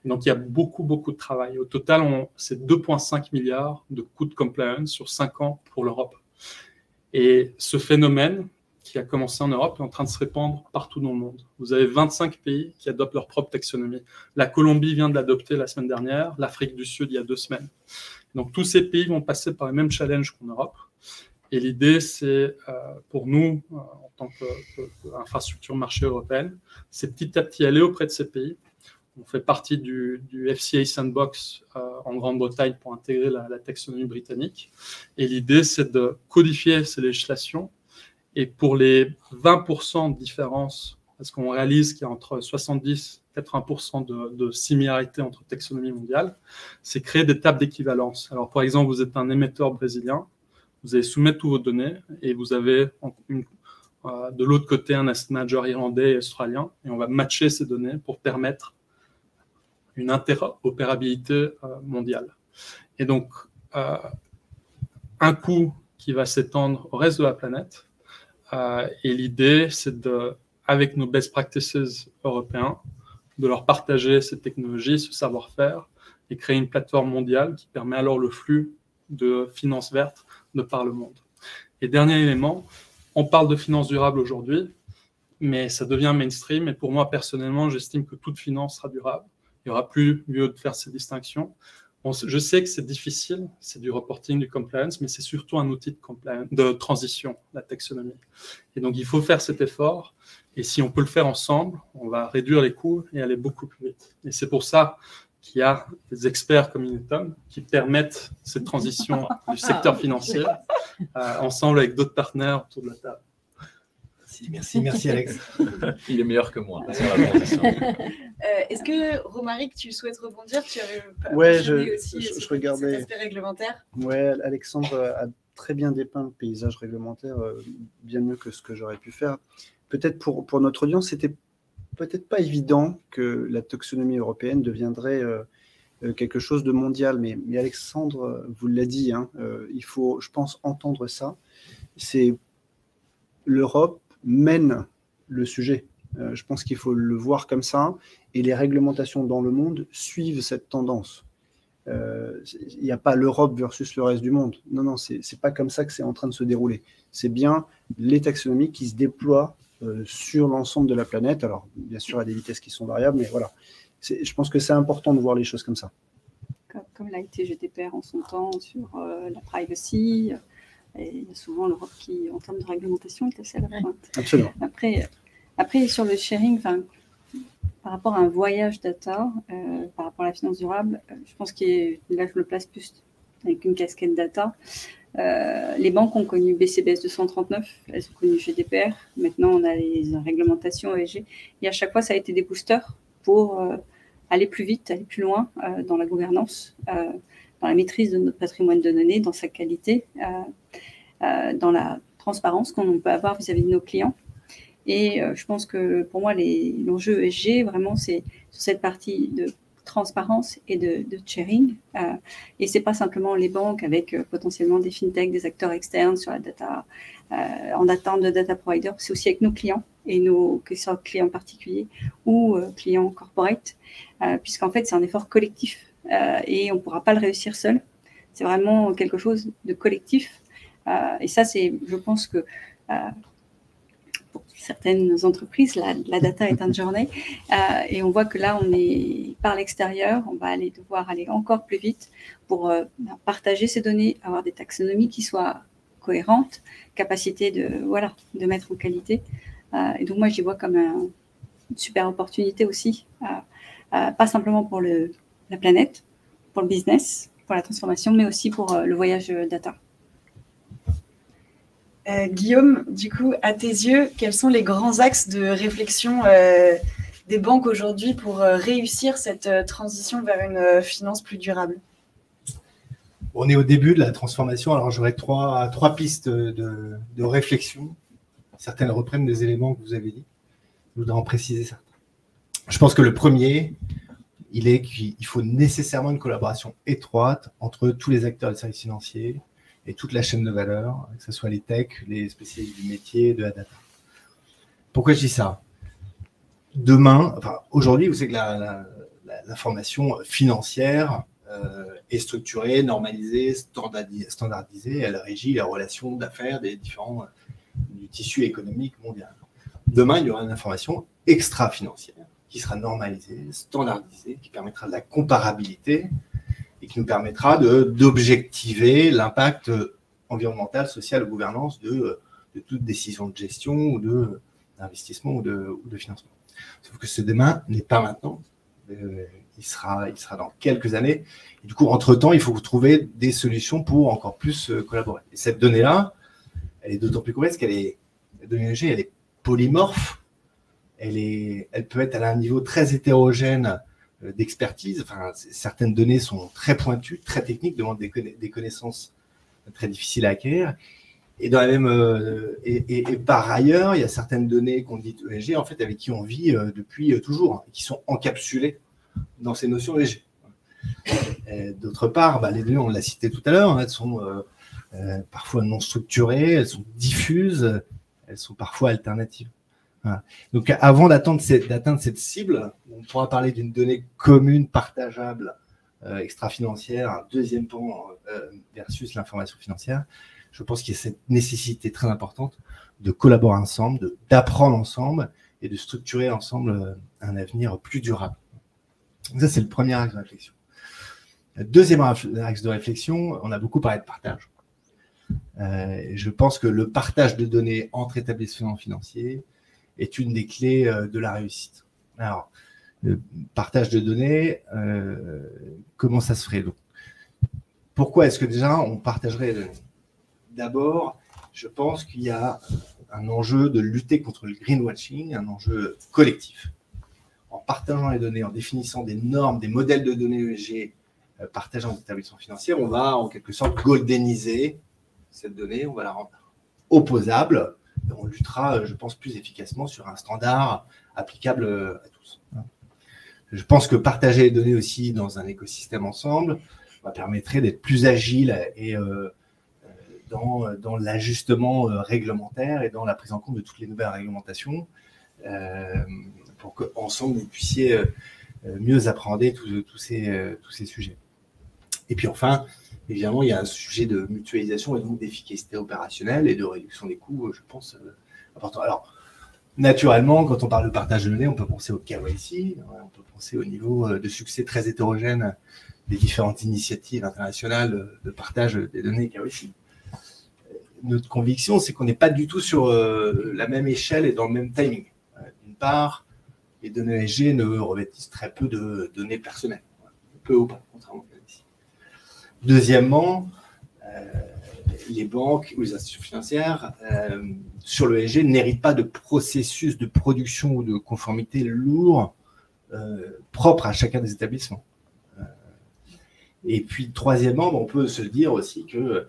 Et donc, il y a beaucoup, beaucoup de travail. Au total, c'est 2,5 milliards de coûts de compliance sur 5 ans pour l'Europe. Et ce phénomène qui a commencé en Europe est en train de se répandre partout dans le monde. Vous avez 25 pays qui adoptent leur propre taxonomie. La Colombie vient de l'adopter la semaine dernière, l'Afrique du Sud il y a 2 semaines. Donc, tous ces pays vont passer par les mêmes challenges qu'en Europe. Et l'idée, c'est pour nous, en tant qu'infrastructure marché européenne, c'est petit à petit aller auprès de ces pays. On fait partie du FCA Sandbox en Grande-Bretagne pour intégrer la taxonomie britannique. Et l'idée, c'est de codifier ces législations. Et pour les 20% de différence, parce qu'on réalise qu'il y a entre 70 et 80% de similarité entre taxonomies mondiales, c'est créer des tables d'équivalence. Alors, par exemple, vous êtes un émetteur brésilien, vous allez soumettre toutes vos données et vous avez de l'autre côté un asset manager irlandais et australien et on va matcher ces données pour permettre une interopérabilité mondiale. Et donc, un coût qui va s'étendre au reste de la planète. Et l'idée, c'est avec nos best practices européens, de leur partager cette technologie, ce savoir-faire, et créer une plateforme mondiale qui permet alors le flux de finances vertes de par le monde. Et dernier élément, on parle de finances durables aujourd'hui, mais ça devient mainstream, et pour moi, personnellement, j'estime que toute finance sera durable. Il n'y aura plus lieu de faire ces distinctions. Bon, je sais que c'est difficile, c'est du reporting, du compliance, mais c'est surtout un outil de transition, la taxonomie. Et donc, il faut faire cet effort. Et si on peut le faire ensemble, on va réduire les coûts et aller beaucoup plus vite. Et c'est pour ça qu'il y a des experts comme Inetom qui permettent cette transition du secteur financier ensemble avec d'autres partenaires autour de la table. Merci Alex. Il est meilleur que moi sur la transition. Est-ce que, Romaric, tu souhaites rebondir? Tu avais Ouais, aussi je regardais. cet aspect réglementaire. Ouais, Alexandre a très bien dépeint le paysage réglementaire, bien mieux que ce que j'aurais pu faire. Peut-être pour notre audience, c'était peut-être pas évident que la taxonomie européenne deviendrait quelque chose de mondial, mais Alexandre vous l'a dit, hein, il faut, je pense, entendre ça. C'est l'Europe mène le sujet. Je pense qu'il faut le voir comme ça, et les réglementations dans le monde suivent cette tendance. Il n'y a pas l'Europe versus le reste du monde. Non, non, c'est pas comme ça que c'est en train de se dérouler. C'est bien les taxonomies qui se déploient sur l'ensemble de la planète. Alors, bien sûr, à des vitesses qui sont variables, mais voilà. Je pense que c'est important de voir les choses comme ça. Comme l'a été GDPR en son temps sur la privacy. Et il y a souvent l'Europe qui, en termes de réglementation, est assez à la pointe. Absolument. Après sur le sharing, par rapport à un voyage data, par rapport à la finance durable, je pense que là, je le place plus avec une casquette data. Les banques ont connu BCBS 239, elles ont connu GDPR. Maintenant, on a les réglementations ESG. Et à chaque fois, ça a été des boosters pour aller plus vite, aller plus loin dans la gouvernance, dans la maîtrise de notre patrimoine de données, dans sa qualité, dans la transparence qu'on peut avoir vis-à-vis de nos clients. Et je pense que pour moi, l'enjeu ESG, vraiment, c'est sur cette partie de transparence et de sharing. Et ce n'est pas simplement les banques avec potentiellement des fintechs, des acteurs externes sur la data, en attente de data provider. C'est aussi avec nos clients, et que ce soit clients particuliers ou clients corporate, puisqu'en fait, c'est un effort collectif et on ne pourra pas le réussir seul. C'est vraiment quelque chose de collectif. Et ça, je pense que pour certaines entreprises, la data est un journée. Et on voit que là, on est par l'extérieur, on va devoir aller encore plus vite pour partager ces données, avoir des taxonomies qui soient cohérentes, capacité de mettre en qualité. Et donc, moi, j'y vois comme une super opportunité aussi, pas simplement pour la planète, pour le business, pour la transformation, mais aussi pour le voyage data. Guillaume, du coup, à tes yeux, quels sont les grands axes de réflexion des banques aujourd'hui pour réussir cette transition vers une finance plus durable? On est au début de la transformation, alors j'aurais trois pistes de réflexion. Certaines reprennent des éléments que vous avez dit. Je voudrais en préciser certains. Je pense que le premier, il est qu'il faut nécessairement une collaboration étroite entre tous les acteurs des services financiers et toute la chaîne de valeur, que ce soit les techs, les spécialistes du métier, de la data. Pourquoi je dis ça? Aujourd'hui, vous savez que l'information financière est structurée, normalisée, standardisée. Elle régit les relations d'affaires du tissu économique mondial. Demain, il y aura une information extra-financière qui sera normalisée, standardisée, qui permettra de la comparabilité et qui nous permettra d'objectiver l'impact environnemental, social ou gouvernance de toute décision de gestion ou d'investissement ou de financement. Sauf que ce demain n'est pas maintenant. Il sera dans quelques années. Et du coup, entre-temps, il faut trouver des solutions pour encore plus collaborer. Et cette donnée-là, elle est d'autant plus complexe la donnée ESG, elle est polymorphe. Elle peut être à un niveau très hétérogène d'expertise. Certaines données sont très pointues, très techniques, demandent des connaissances très difficiles à acquérir. Et par ailleurs, il y a certaines données qu'on dit ESG, en fait, avec qui on vit depuis toujours, qui sont encapsulées dans ces notions ESG. D'autre part, les données, on l'a cité tout à l'heure, elles sont parfois non structurées, elles sont diffuses, elles sont parfois alternatives. Voilà. Donc, avant d'atteindre cette cible, on pourra parler d'une donnée commune, partageable, extra-financière, un deuxième pan versus l'information financière. Je pense qu'il y a cette nécessité très importante de collaborer ensemble, d'apprendre ensemble et de structurer ensemble un avenir plus durable. Donc ça, c'est le premier axe de réflexion. Le deuxième axe de réflexion, on a beaucoup parlé de partage. Je pense que le partage de données entre établissements financiers est une des clés de la réussite. Alors, le partage de données, comment ça se ferait? Donc, pourquoi est-ce que déjà on partagerait les données? D'abord, je pense qu'il y a un enjeu de lutter contre le greenwashing, un enjeu collectif. En partageant les données, en définissant des normes, des modèles de données ESG partagés en établissements financiers, on va en quelque sorte goldeniser cette donnée, on va la rendre opposable, et on luttera, je pense, plus efficacement sur un standard applicable à tous. Je pense que partager les données aussi dans un écosystème ensemble permettrait d'être plus agile et dans l'ajustement réglementaire et dans la prise en compte de toutes les nouvelles réglementations pour qu'ensemble, vous puissiez mieux appréhender tous ces sujets. Et puis enfin, évidemment, il y a un sujet de mutualisation et donc d'efficacité opérationnelle et de réduction des coûts, je pense, important. Alors, naturellement, quand on parle de partage de données, on peut penser au KYC, on peut penser au niveau de succès très hétérogène des différentes initiatives internationales de partage des données KYC. Notre conviction, c'est qu'on n'est pas du tout sur la même échelle et dans le même timing. D'une part, les données ESG ne revêtissent très peu de données personnelles, peu ou pas, contrairement à ici. Deuxièmement, les banques ou les institutions financières sur le ESG n'héritent pas de processus de production ou de conformité lourd propre à chacun des établissements. Et puis, troisièmement, on peut se dire aussi que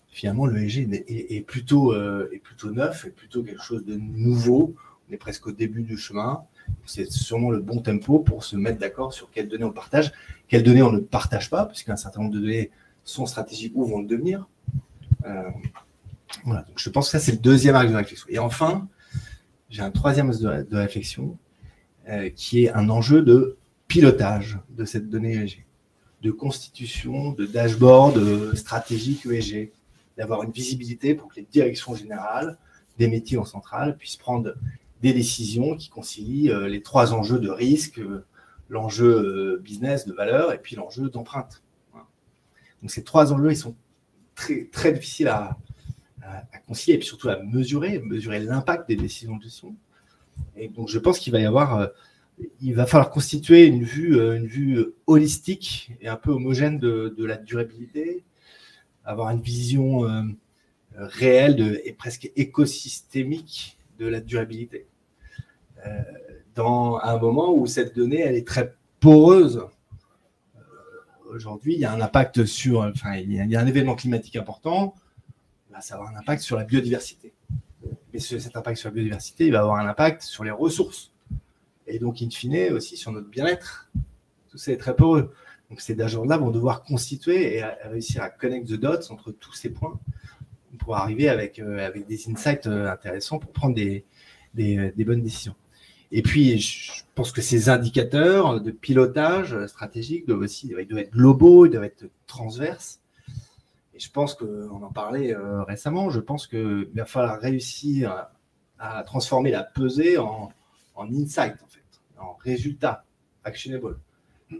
finalement, le ESG est plutôt neuf, est plutôt quelque chose de nouveau. On est presque au début du chemin. C'est sûrement le bon tempo pour se mettre d'accord sur quelles données on partage, quelles données on ne partage pas, puisqu'un certain nombre de données sont stratégiques ou vont le devenir. Voilà, donc je pense que ça, c'est le deuxième axe de réflexion. Et enfin, j'ai un troisième axe de réflexion qui est un enjeu de pilotage de cette donnée ESG, de constitution, de dashboard stratégique ESG, d'avoir une visibilité pour que les directions générales des métiers en centrale puissent prendre des décisions qui concilient les trois enjeux de risque, l'enjeu business, de valeur, et puis l'enjeu d'empreinte. Voilà. Donc ces trois enjeux, ils sont très, très difficiles à concilier, et puis surtout à mesurer l'impact des décisions de gestion. Et donc je pense qu'il va y avoir, il va falloir constituer une vue holistique et un peu homogène de la durabilité, avoir une vision réelle et presque écosystémique de la durabilité. Dans un moment où cette donnée, elle est très poreuse. Aujourd'hui, il y a un impact sur, il y a un événement climatique important, ça va avoir un impact sur la biodiversité. Mais cet impact sur la biodiversité, il va avoir un impact sur les ressources. Et donc, in fine, aussi sur notre bien-être. Tout ça est très poreux. Donc, ces dashboards-là vont devoir constituer et réussir à connect the dots entre tous ces points pour arriver avec des insights intéressants pour prendre des bonnes décisions. Et puis, je pense que ces indicateurs de pilotage stratégique doivent être globaux, ils doivent être transverses. Et je pense qu'on en parlait récemment, je pense qu'il va falloir réussir à transformer la pesée en insight, en fait, en résultat actionable.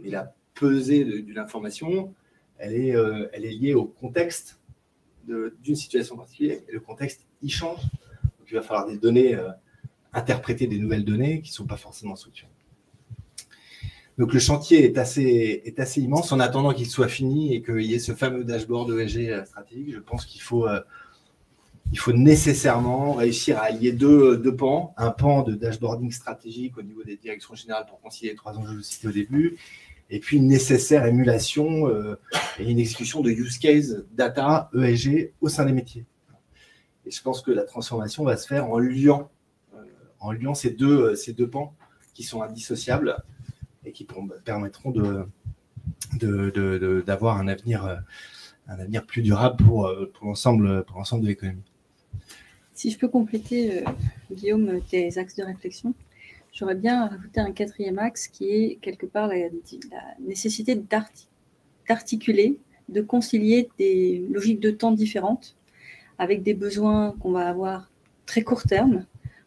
Et la pesée d'une information, elle est liée au contexte d'une situation particulière. Et le contexte, il change. Donc, il va falloir des données, interpréter des nouvelles données qui ne sont pas forcément structurées. Donc, le chantier est assez immense. En attendant qu'il soit fini et qu'il y ait ce fameux dashboard ESG stratégique, je pense qu'il faut nécessairement réussir à allier deux pans. Un pan de dashboarding stratégique au niveau des directions générales pour concilier les trois enjeux que je citais au début, et puis une nécessaire émulation et une exécution de use case data ESG au sein des métiers. Et je pense que la transformation va se faire en liant ces deux pans qui sont indissociables et qui permettront d'avoir un avenir un avenir plus durable pour l'ensemble de l'économie. Si je peux compléter, Guillaume, tes axes de réflexion, j'aurais bien rajouté un 4e axe qui est quelque part la nécessité d'articuler, de concilier des logiques de temps différentes avec des besoins qu'on va avoir très court terme,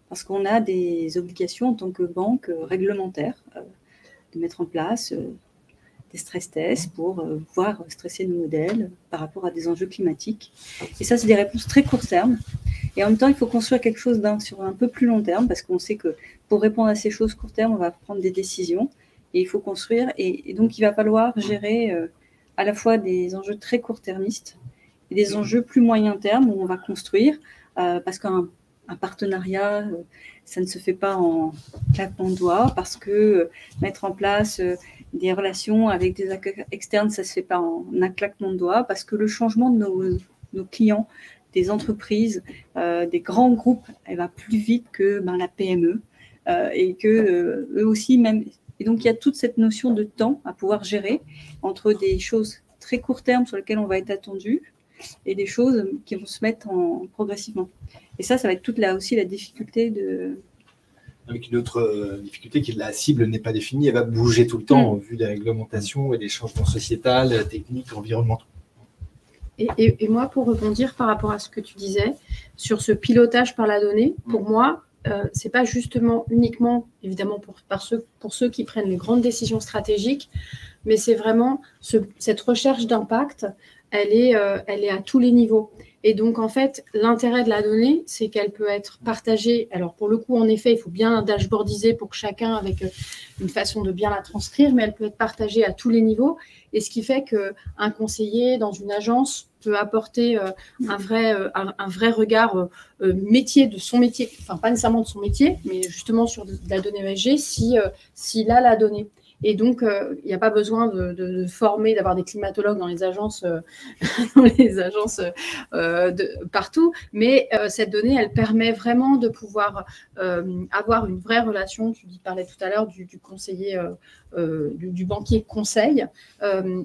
parce qu'on a des obligations en tant que banque réglementaires de mettre en place des stress tests pour pouvoir stresser nos modèles par rapport à des enjeux climatiques. Et ça, c'est des réponses très court terme. Et en même temps, il faut construire quelque chose sur un peu plus long terme, parce qu'on sait que pour répondre à ces choses court terme, on va prendre des décisions et il faut construire. Et donc, il va falloir gérer à la fois des enjeux très court-termistes et des enjeux plus moyen terme où on va construire, parce qu'un partenariat, ça ne se fait pas en claquement de doigts, parce que mettre en place des relations avec des acteurs externes, ça ne se fait pas en un claquement de doigts, parce que le changement de nos clients, des entreprises, des grands groupes, elle va plus vite que la PME, et que eux aussi même. Et donc, il y a toute cette notion de temps à pouvoir gérer entre des choses très court terme sur lesquelles on va être attendu et des choses qui vont se mettre progressivement. Et ça va être toute aussi la difficulté de... Avec une autre difficulté qui est que la cible n'est pas définie, elle va bouger tout le temps au vu des réglementations et des changements sociétals, techniques, environnementaux. Et moi, pour rebondir par rapport à ce que tu disais, sur ce pilotage par la donnée, pour moi, ce n'est pas justement uniquement, évidemment, pour ceux qui prennent les grandes décisions stratégiques, mais c'est vraiment cette recherche d'impact, elle est à tous les niveaux. Et donc, en fait, l'intérêt de la donnée, c'est qu'elle peut être partagée. Alors, pour le coup, en effet, il faut bien dashboardiser pour que chacun, avec une façon de bien la transcrire, mais elle peut être partagée à tous les niveaux. Et ce qui fait qu'un conseiller dans une agence peut apporter un vrai regard métier de son métier, enfin, pas nécessairement de son métier, mais justement sur de la donnée ESG, s'il a la donnée. Et donc, il n'y a pas besoin de former, d'avoir des climatologues dans les agences, partout. Mais cette donnée, elle permet vraiment de pouvoir avoir une vraie relation. Tu parlais tout à l'heure du conseiller, du banquier conseil.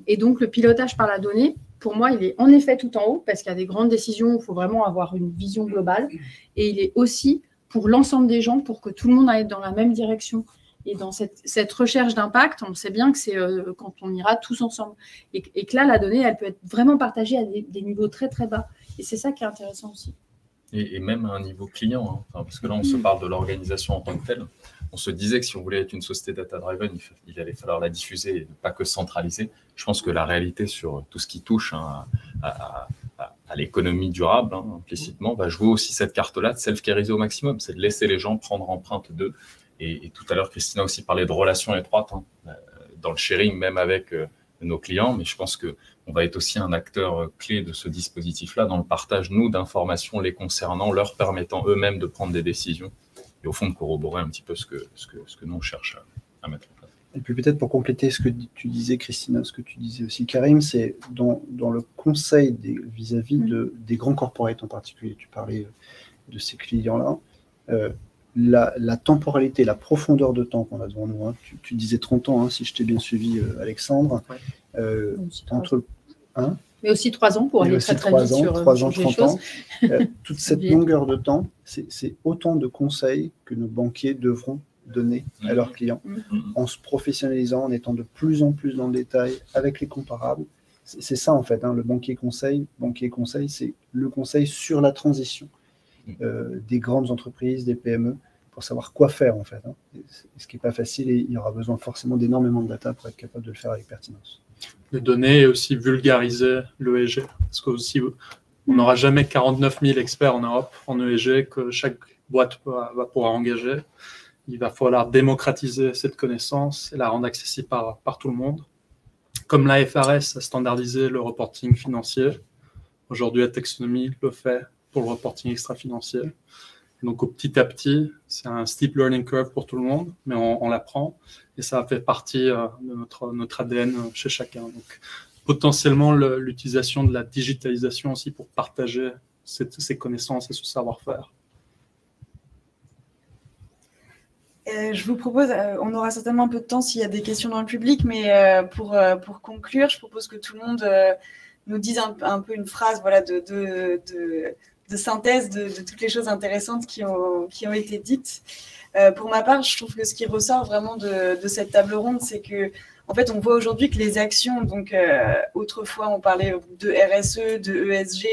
Et donc, le pilotage par la donnée, pour moi, il est en effet tout en haut, parce qu'il y a des grandes décisions où il faut vraiment avoir une vision globale. Et il est aussi pour l'ensemble des gens, pour que tout le monde aille dans la même direction. Et dans cette recherche d'impact, on sait bien que c'est quand on ira tous ensemble. Et que là, la donnée, elle peut être vraiment partagée à des niveaux très, très bas. Et c'est ça qui est intéressant aussi. Et même à un niveau client, hein. Enfin, parce que là, on se parle de l'organisation en tant que telle. On se disait que si on voulait être une société data-driven, il allait falloir la diffuser et pas que centraliser. Je pense que la réalité sur tout ce qui touche à l'économie durable, implicitement, va jouer aussi cette carte-là de self-cariser au maximum. C'est de laisser les gens prendre empreinte d'eux. Et tout à l'heure, Christina aussi parlait de relations étroites dans le sharing, même avec nos clients. Mais je pense qu'on va être aussi un acteur clé de ce dispositif-là dans le partage, d'informations les concernant, leur permettant eux-mêmes de prendre des décisions et au fond de corroborer un petit peu ce que nous on cherche à mettre en place. Et puis peut-être pour compléter ce que tu disais, Christina, ce que tu disais aussi, Karim, c'est dans le conseil vis-à-vis des grands corporates en particulier. Tu parlais de ces clients-là. La temporalité, la profondeur de temps qu'on a devant nous, tu disais 30 ans, si je t'ai bien suivi, Alexandre, entre... mais aussi 3 ans pour aller très très vite sur 3 ans, 30 ans. Toute cette longueur de temps, c'est autant de conseils que nos banquiers devront donner à leurs clients, en se professionnalisant, en étant de plus en plus dans le détail, avec les comparables. C'est ça en fait, le banquier conseil, c'est le conseil sur la transition des grandes entreprises, des PME, pour savoir quoi faire en fait. Ce qui n'est pas facile, et il y aura besoin forcément d'énormément de data pour être capable de le faire avec pertinence. Les données et aussi vulgariser l'ESG, parce qu'aussi on n'aura jamais 49 000 experts en Europe en ESG que chaque boîte va pouvoir engager. Il va falloir démocratiser cette connaissance et la rendre accessible par tout le monde. Comme l'AFRS a standardisé le reporting financier, aujourd'hui la taxonomie le fait pour le reporting extra-financier. Donc, petit à petit, c'est un steep learning curve pour tout le monde, mais on l'apprend et ça fait partie de notre ADN chez chacun. Donc, potentiellement, l'utilisation de la digitalisation aussi pour partager ces connaissances et ce savoir-faire. Je vous propose, on aura certainement un peu de temps s'il y a des questions dans le public, mais pour conclure, je propose que tout le monde nous disent un peu une phrase voilà, de synthèse de toutes les choses intéressantes qui ont été dites. Pour ma part, je trouve que ce qui ressort vraiment de cette table ronde, c'est que en fait, on voit aujourd'hui que les actions, donc autrefois on parlait de RSE, de ESG,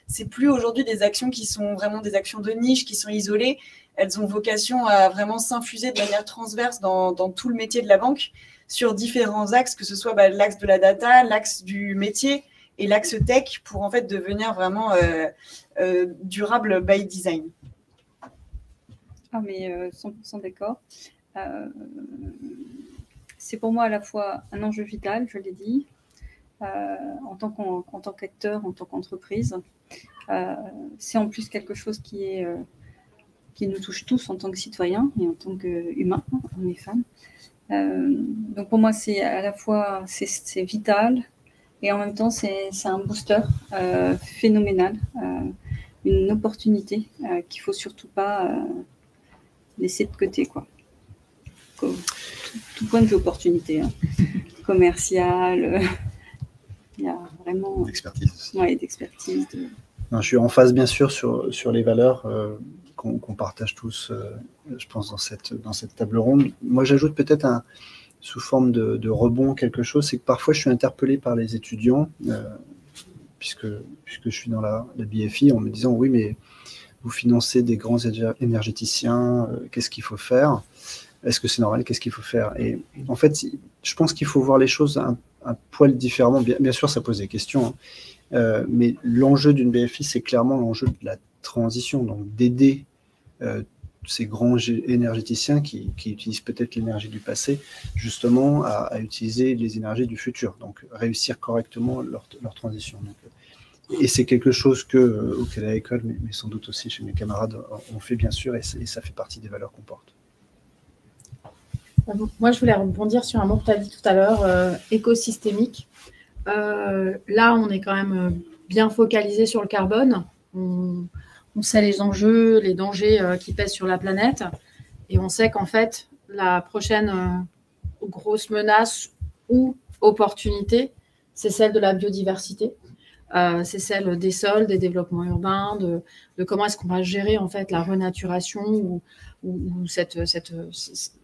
c'est plus aujourd'hui des actions qui sont vraiment des actions de niche, qui sont isolées. Elles ont vocation à vraiment s'infuser de manière transverse dans tout le métier de la banque, sur différents axes, que ce soit l'axe de la data, l'axe du métier et l'axe tech, pour en fait devenir vraiment durable by design. Ah, mais 100% d'accord. C'est pour moi à la fois un enjeu vital, je l'ai dit, en tant qu'acteur, en tant qu'entreprise. C'est en plus quelque chose qui nous touche tous en tant que citoyens et en tant qu'humains, hommes et femmes. Donc pour moi, c'est à la fois c'est vital et en même temps c'est un booster phénoménal, une opportunité qu'il faut surtout pas laisser de côté, quoi. Tout point de vue opportunité, hein. Commerciale, il y a vraiment d'expertise aussi. Ouais, d'expertise. Non, je suis en phase bien sûr sur les valeurs qu'on partage tous, je pense, dans cette table ronde. Moi, j'ajoute peut-être sous forme de rebond quelque chose, c'est que parfois je suis interpellé par les étudiants, puisque je suis dans la BFI, en me disant oui, mais vous financez des grands énergéticiens, qu'est-ce qu'il faut faire? Est-ce que c'est normal? Qu'est-ce qu'il faut faire? Et en fait, je pense qu'il faut voir les choses un poil différemment. Bien sûr, ça pose des questions, hein. Mais l'enjeu d'une BFI, c'est clairement l'enjeu de la transition, donc d'aider ces grands énergéticiens qui utilisent peut-être l'énergie du passé, justement à utiliser les énergies du futur, donc réussir correctement leur transition. Donc, et c'est quelque chose auquel à l'école, mais sans doute aussi chez mes camarades, on fait bien sûr, et ça fait partie des valeurs qu'on porte. Moi, je voulais rebondir sur un mot que tu as dit tout à l'heure, écosystémique. Là, on est quand même bien focalisé sur le carbone. On sait les enjeux, les dangers qui pèsent sur la planète. Et on sait qu'en fait, la prochaine grosse menace ou opportunité, c'est celle de la biodiversité. C'est celle des sols, des développements urbains, de comment est-ce qu'on va gérer en fait la renaturation ou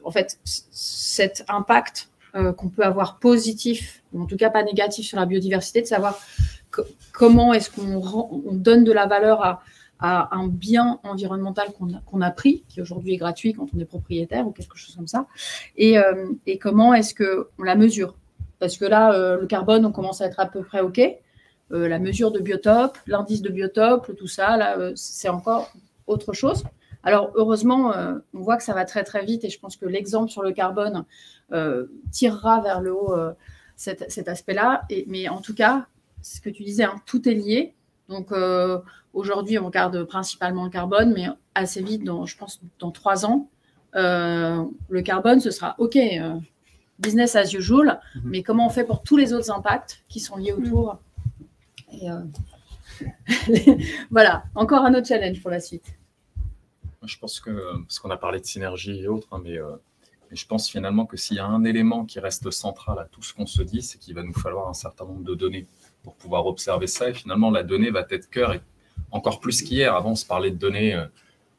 en fait, cet impact qu'on peut avoir positif, ou en tout cas pas négatif sur la biodiversité, de savoir comment est-ce qu'on donne de la valeur à un bien environnemental qu'on a pris, qui aujourd'hui est gratuit quand on est propriétaire ou quelque chose comme ça, et comment est-ce qu'on la mesure. Parce que là, le carbone, on commence à être à peu près OK. La mesure de biotope, l'indice de biotope, tout ça, là, c'est encore autre chose. Alors, heureusement, on voit que ça va très, très vite et je pense que l'exemple sur le carbone tirera vers le haut cet aspect-là. Mais en tout cas, ce que tu disais, hein, tout est lié. Donc, aujourd'hui, on regarde principalement le carbone, mais assez vite, je pense, dans 3 ans, le carbone, ce sera OK, business as usual, mais comment on fait pour tous les autres impacts qui sont liés autour et, voilà, encore un autre challenge pour la suite. Je pense parce qu'on a parlé de synergie et autres, hein, mais je pense finalement que s'il y a un élément qui reste central à tout ce qu'on se dit, c'est qu'il va nous falloir un certain nombre de données pour pouvoir observer ça. Et finalement, la donnée va être cœur, et encore plus qu'hier. Avant, on se parlait de données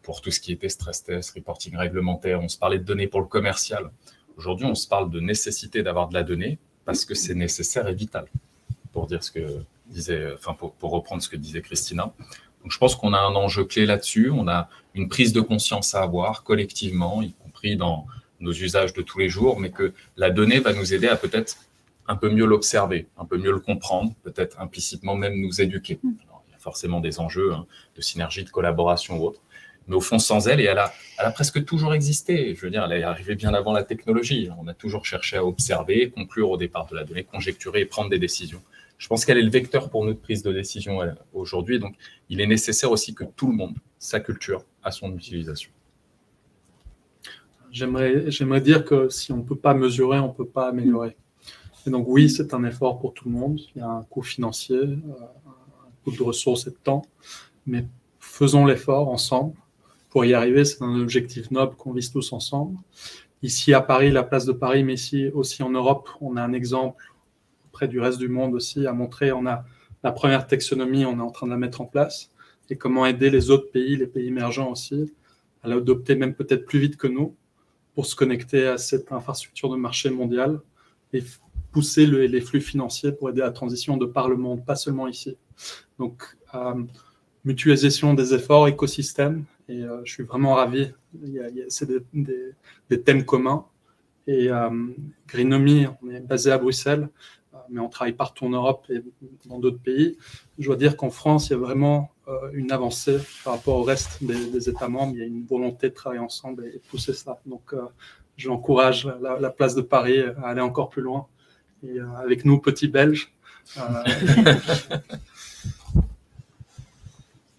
pour tout ce qui était stress test, reporting réglementaire, on se parlait de données pour le commercial. Aujourd'hui, on se parle de nécessité d'avoir de la donnée parce que c'est nécessaire et vital, pour dire ce que disait, enfin pour reprendre ce que disait Christina. Donc, je pense qu'on a un enjeu clé là-dessus. On a une prise de conscience à avoir collectivement, y compris dans nos usages de tous les jours, mais que la donnée va nous aider à peut-être un peu mieux l'observer, un peu mieux le comprendre, peut-être implicitement même nous éduquer. Alors, il y a forcément des enjeux de synergie, de collaboration ou autre. Mais au fond, sans elle, et elle a presque toujours existé. Je veux dire, elle est arrivée bien avant la technologie. On a toujours cherché à observer, conclure au départ de la donnée, conjecturer et prendre des décisions. Je pense qu'elle est le vecteur pour notre prise de décision aujourd'hui. Donc, il est nécessaire aussi que tout le monde s'acculture à son utilisation. J'aimerais dire que si on ne peut pas mesurer, on ne peut pas améliorer. Et donc, oui, c'est un effort pour tout le monde. Il y a un coût financier, un coût de ressources et de temps. Mais faisons l'effort ensemble. Pour y arriver, c'est un objectif noble qu'on vise tous ensemble. Ici, à Paris, la place de Paris, mais ici aussi en Europe, on a un exemple auprès du reste du monde aussi, à montrer, on a la première taxonomie, on est en train de la mettre en place, et comment aider les autres pays, les pays émergents aussi, à l'adopter même peut-être plus vite que nous, pour se connecter à cette infrastructure de marché mondiale et pousser les flux financiers pour aider à la transition de par le monde, pas seulement ici. Donc, mutualisation des efforts, écosystème, et je suis vraiment ravi. C'est des thèmes communs. Et Greenomy, on est basé à Bruxelles, mais on travaille partout en Europe et dans d'autres pays. Je dois dire qu'en France, il y a vraiment une avancée par rapport au reste des États membres. Il y a une volonté de travailler ensemble et de pousser ça. Donc, j'encourage la place de Paris à aller encore plus loin. Et avec nous, petits Belges.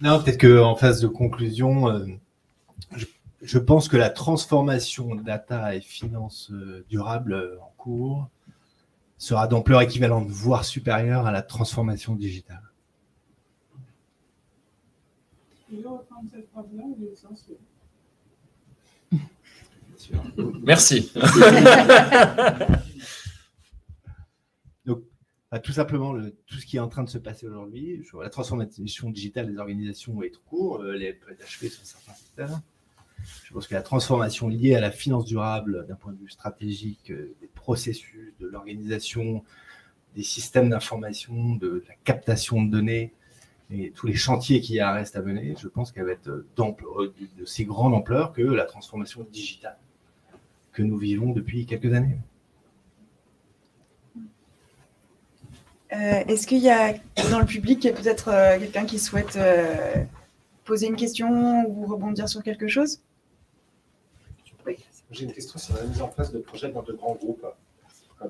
Non, peut-être qu'en phase de conclusion, je pense que la transformation data et finances durables en cours sera d'ampleur équivalente, voire supérieure à la transformation digitale. Merci. Donc, tout simplement, tout ce qui est en train de se passer aujourd'hui, la transformation digitale des organisations est en cours, elle est achevée sur certains secteurs. Je pense que la transformation liée à la finance durable, d'un point de vue stratégique, des processus, de l'organisation, des systèmes d'information, de la captation de données, et tous les chantiers qui restent à mener, je pense qu'elle va être de si grande ampleur que la transformation digitale que nous vivons depuis quelques années. Est-ce qu'il y a dans le public peut-être quelqu'un qui souhaite poser une question ou rebondir sur quelque chose? Oui. J'ai une question sur la mise en place de projets dans de grands groupes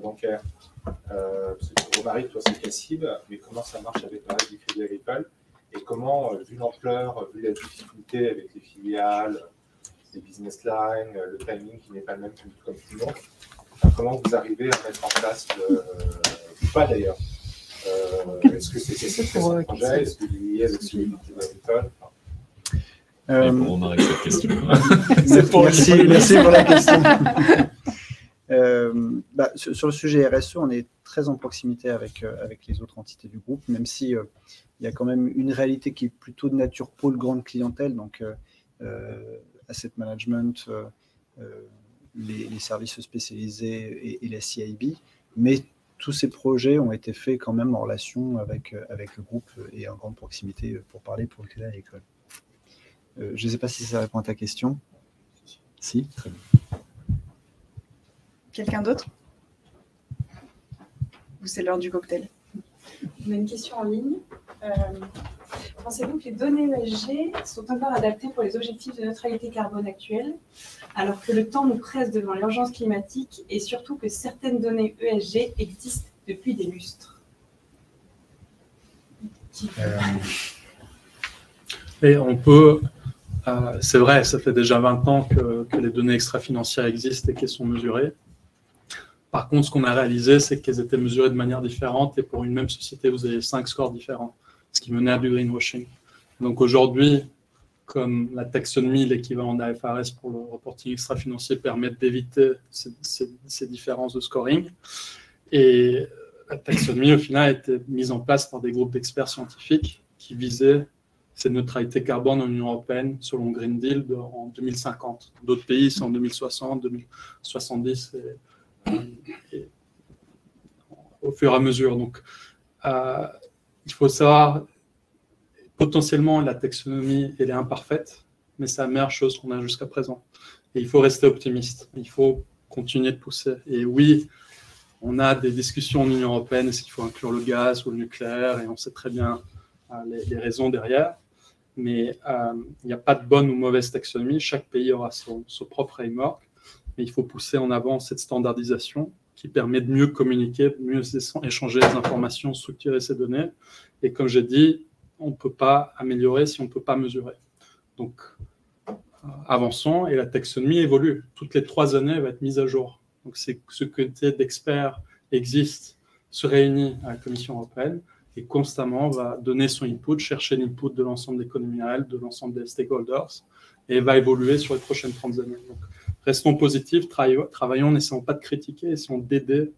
bancaires. Parce que Romaric, toi, c'est Cassib, mais comment ça marche avec le reste du Crédit Agricole? Et comment, vu l'ampleur, vu la difficulté avec les filiales, les business lines, le timing qui n'est pas le même comme tout le monde, comment vous arrivez à mettre en place, ou pas d'ailleurs, est-ce que c'est ce projet? Est-ce que vous liez avec celui du Crédit Agricole? Pour Romaric, cette question. Merci pour la question. Sur le sujet RSE, on est très en proximité avec les autres entités du groupe, même si il y a quand même une réalité qui est plutôt de nature pôle grande clientèle, donc asset management, les services spécialisés et la CIB, mais tous ces projets ont été faits quand même en relation avec le groupe et en grande proximité pour parler pour le Crédit Agricole. Je ne sais pas si ça répond à ta question. Si, très bien. Quelqu'un d'autre? Ou c'est l'heure du cocktail? On a une question en ligne. Pensez-vous que les données ESG sont encore adaptées pour les objectifs de neutralité carbone actuels, alors que le temps nous presse devant l'urgence climatique et surtout que certaines données ESG existent depuis des lustres? Et on peut, c'est vrai, ça fait déjà 20 ans que les données extra-financières existent et qu'elles sont mesurées. Par contre, ce qu'on a réalisé, c'est qu'elles étaient mesurées de manière différente et pour une même société, vous avez 5 scores différents, ce qui menait à du greenwashing. Donc aujourd'hui, comme la taxonomie, l'équivalent d'AFRS pour le reporting extra-financier, permettent d'éviter ces différences de scoring. Et la taxonomie, au final, a été mise en place par des groupes d'experts scientifiques qui visaient cette neutralité carbone en Union européenne selon le Green Deal en 2050. D'autres pays, c'est en 2060, 2070 et au fur et à mesure. Donc, il faut savoir, potentiellement, la taxonomie, elle est imparfaite, mais c'est la meilleure chose qu'on a jusqu'à présent. Et il faut rester optimiste. Il faut continuer de pousser. Et oui, on a des discussions en Union européenne, est-ce qu'il faut inclure le gaz ou le nucléaire, et on sait très bien les raisons derrière. Mais il n'y a pas de bonne ou mauvaise taxonomie. Chaque pays aura son propre framework. Mais il faut pousser en avant cette standardisation qui permet de mieux communiquer, de mieux échanger les informations, structurer ces données. Et comme j'ai dit, on ne peut pas améliorer si on ne peut pas mesurer. Donc, avançons et la taxonomie évolue. Toutes les 3 années, elle va être mise à jour. Donc, ce comité d'experts existe, se réunit à la Commission européenne et constamment va donner son input, chercher l'input de l'ensemble des économies réelles, de l'ensemble des stakeholders, et va évoluer sur les prochaines 30 années. Donc, restons positifs, travaillons, n'essayons pas de critiquer, essayons d'aider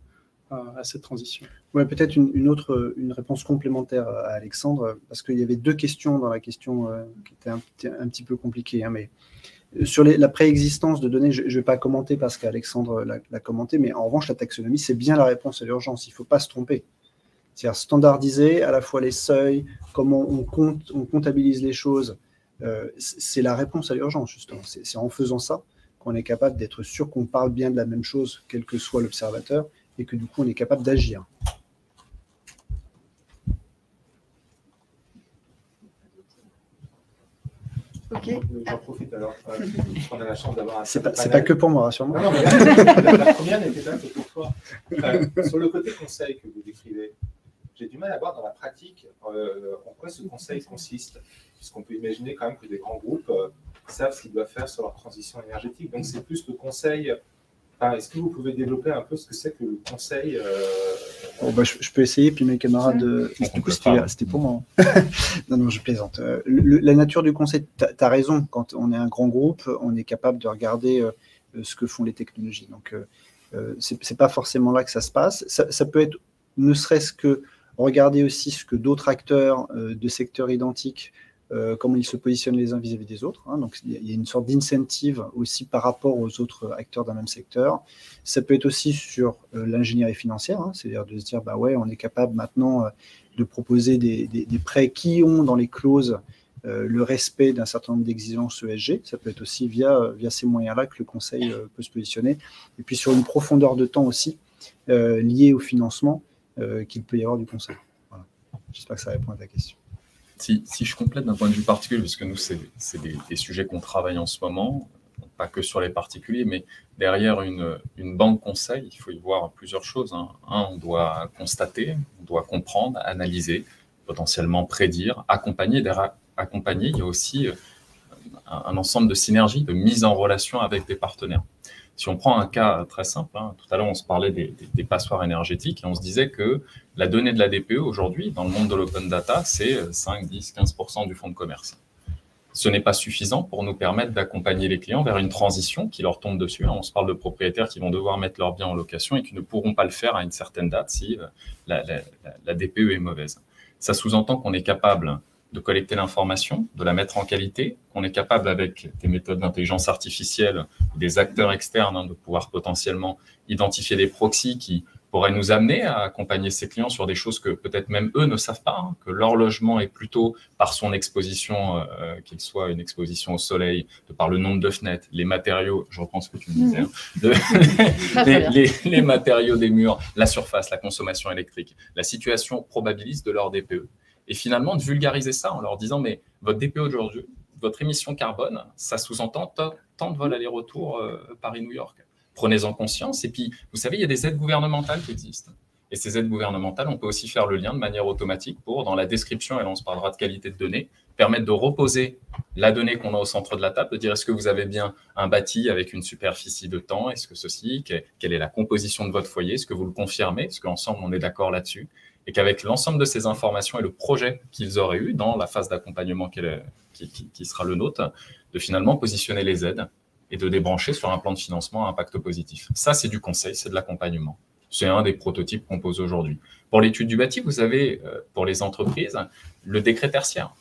à cette transition. Ouais, peut-être une réponse complémentaire à Alexandre, parce qu'il y avait deux questions dans la question qui étaient un petit peu compliquées. Hein, mais sur la préexistence de données, je ne vais pas commenter parce qu'Alexandre l'a commenté, mais en revanche, la taxonomie, c'est bien la réponse à l'urgence. Il ne faut pas se tromper. C'est-à-dire standardiser à la fois les seuils, comment on comptabilise les choses. C'est la réponse à l'urgence, justement. C'est en faisant ça qu'on est capable d'être sûr qu'on parle bien de la même chose, quel que soit l'observateur, et que du coup, on est capable d'agir. Ok. J'en profite alors, on a la chance d'avoir un... C'est pas que pour moi, rassure-moi. Non, mais la première n'était pas que pour toi. Sur le côté conseil que vous décrivez, j'ai du mal à voir dans la pratique en quoi ce conseil consiste, puisqu'on peut imaginer quand même que des grands groupes savent ce qu'ils doivent faire sur leur transition énergétique. Donc c'est plus le conseil. Enfin, est-ce que vous pouvez développer un peu ce que c'est que le conseil je peux essayer, puis mes camarades... du coup, c'était pour moi. Non, je plaisante. La nature du conseil, tu as raison. Quand on est un grand groupe, on est capable de regarder ce que font les technologies. Donc, c'est pas forcément là que ça se passe. Ça peut être, ne serait-ce que regarder aussi ce que d'autres acteurs de secteurs identiques, comment ils se positionnent les uns vis-à-vis des autres. Hein. Donc, il y a une sorte d'incentive aussi par rapport aux autres acteurs d'un même secteur. Ça peut être aussi sur l'ingénierie financière, hein, c'est-à-dire de se dire, bah ouais, on est capable maintenant de proposer des prêts qui ont dans les clauses le respect d'un certain nombre d'exigences ESG. Ça peut être aussi via ces moyens-là que le conseil peut se positionner. Et puis sur une profondeur de temps aussi liée au financement qu'il peut y avoir du conseil. Voilà. J'espère que ça répond à ta question. Si je complète d'un point de vue particulier, parce que nous, c'est des sujets qu'on travaille en ce moment, pas que sur les particuliers, mais derrière une banque conseil, il faut y voir plusieurs choses. Hein. On doit constater, on doit comprendre, analyser, potentiellement prédire, accompagner. Il y a aussi un ensemble de synergies, de mise en relation avec des partenaires. Si on prend un cas très simple, hein, tout à l'heure on se parlait des passoires énergétiques et on se disait que la donnée de la DPE aujourd'hui, dans le monde de l'open data, c'est 5, 10, 15% du fonds de commerce. Ce n'est pas suffisant pour nous permettre d'accompagner les clients vers une transition qui leur tombe dessus. On se parle de propriétaires qui vont devoir mettre leurs biens en location et qui ne pourront pas le faire à une certaine date si la DPE est mauvaise. Ça sous-entend qu'on est capable de collecter l'information, de la mettre en qualité, qu'on est capable avec des méthodes d'intelligence artificielle, des acteurs externes, de pouvoir potentiellement identifier des proxys qui pourraient nous amener à accompagner ces clients sur des choses que peut-être même eux ne savent pas, que leur logement est plutôt par son exposition, qu'il soit une exposition au soleil, de par le nombre de fenêtres, les matériaux, je reprends ce que tu me disais, les matériaux des murs, la surface, la consommation électrique, la situation probabiliste de leur DPE. Et finalement, de vulgariser ça en leur disant, mais votre DPE aujourd'hui, votre émission carbone, ça sous-entend tant de vols aller-retour Paris-New York. Prenez-en conscience. Et puis, vous savez, il y a des aides gouvernementales qui existent. Et ces aides gouvernementales, on peut aussi faire le lien de manière automatique pour, dans la description, et là on se parlera de qualité de données, permettre de reposer la donnée qu'on a au centre de la table, de dire est-ce que vous avez bien un bâti avec une superficie de temps, est-ce que ceci, quelle est la composition de votre foyer, est-ce que vous le confirmez, est-ce qu'ensemble on est d'accord là-dessus, et qu'avec l'ensemble de ces informations et le projet qu'ils auraient eu dans la phase d'accompagnement qui sera le nôtre, de finalement positionner les aides et de débrancher sur un plan de financement à impact positif. Ça, c'est du conseil, c'est de l'accompagnement. C'est un des prototypes qu'on pose aujourd'hui. Pour l'étude du bâti, vous avez, pour les entreprises, le décret tertiaire.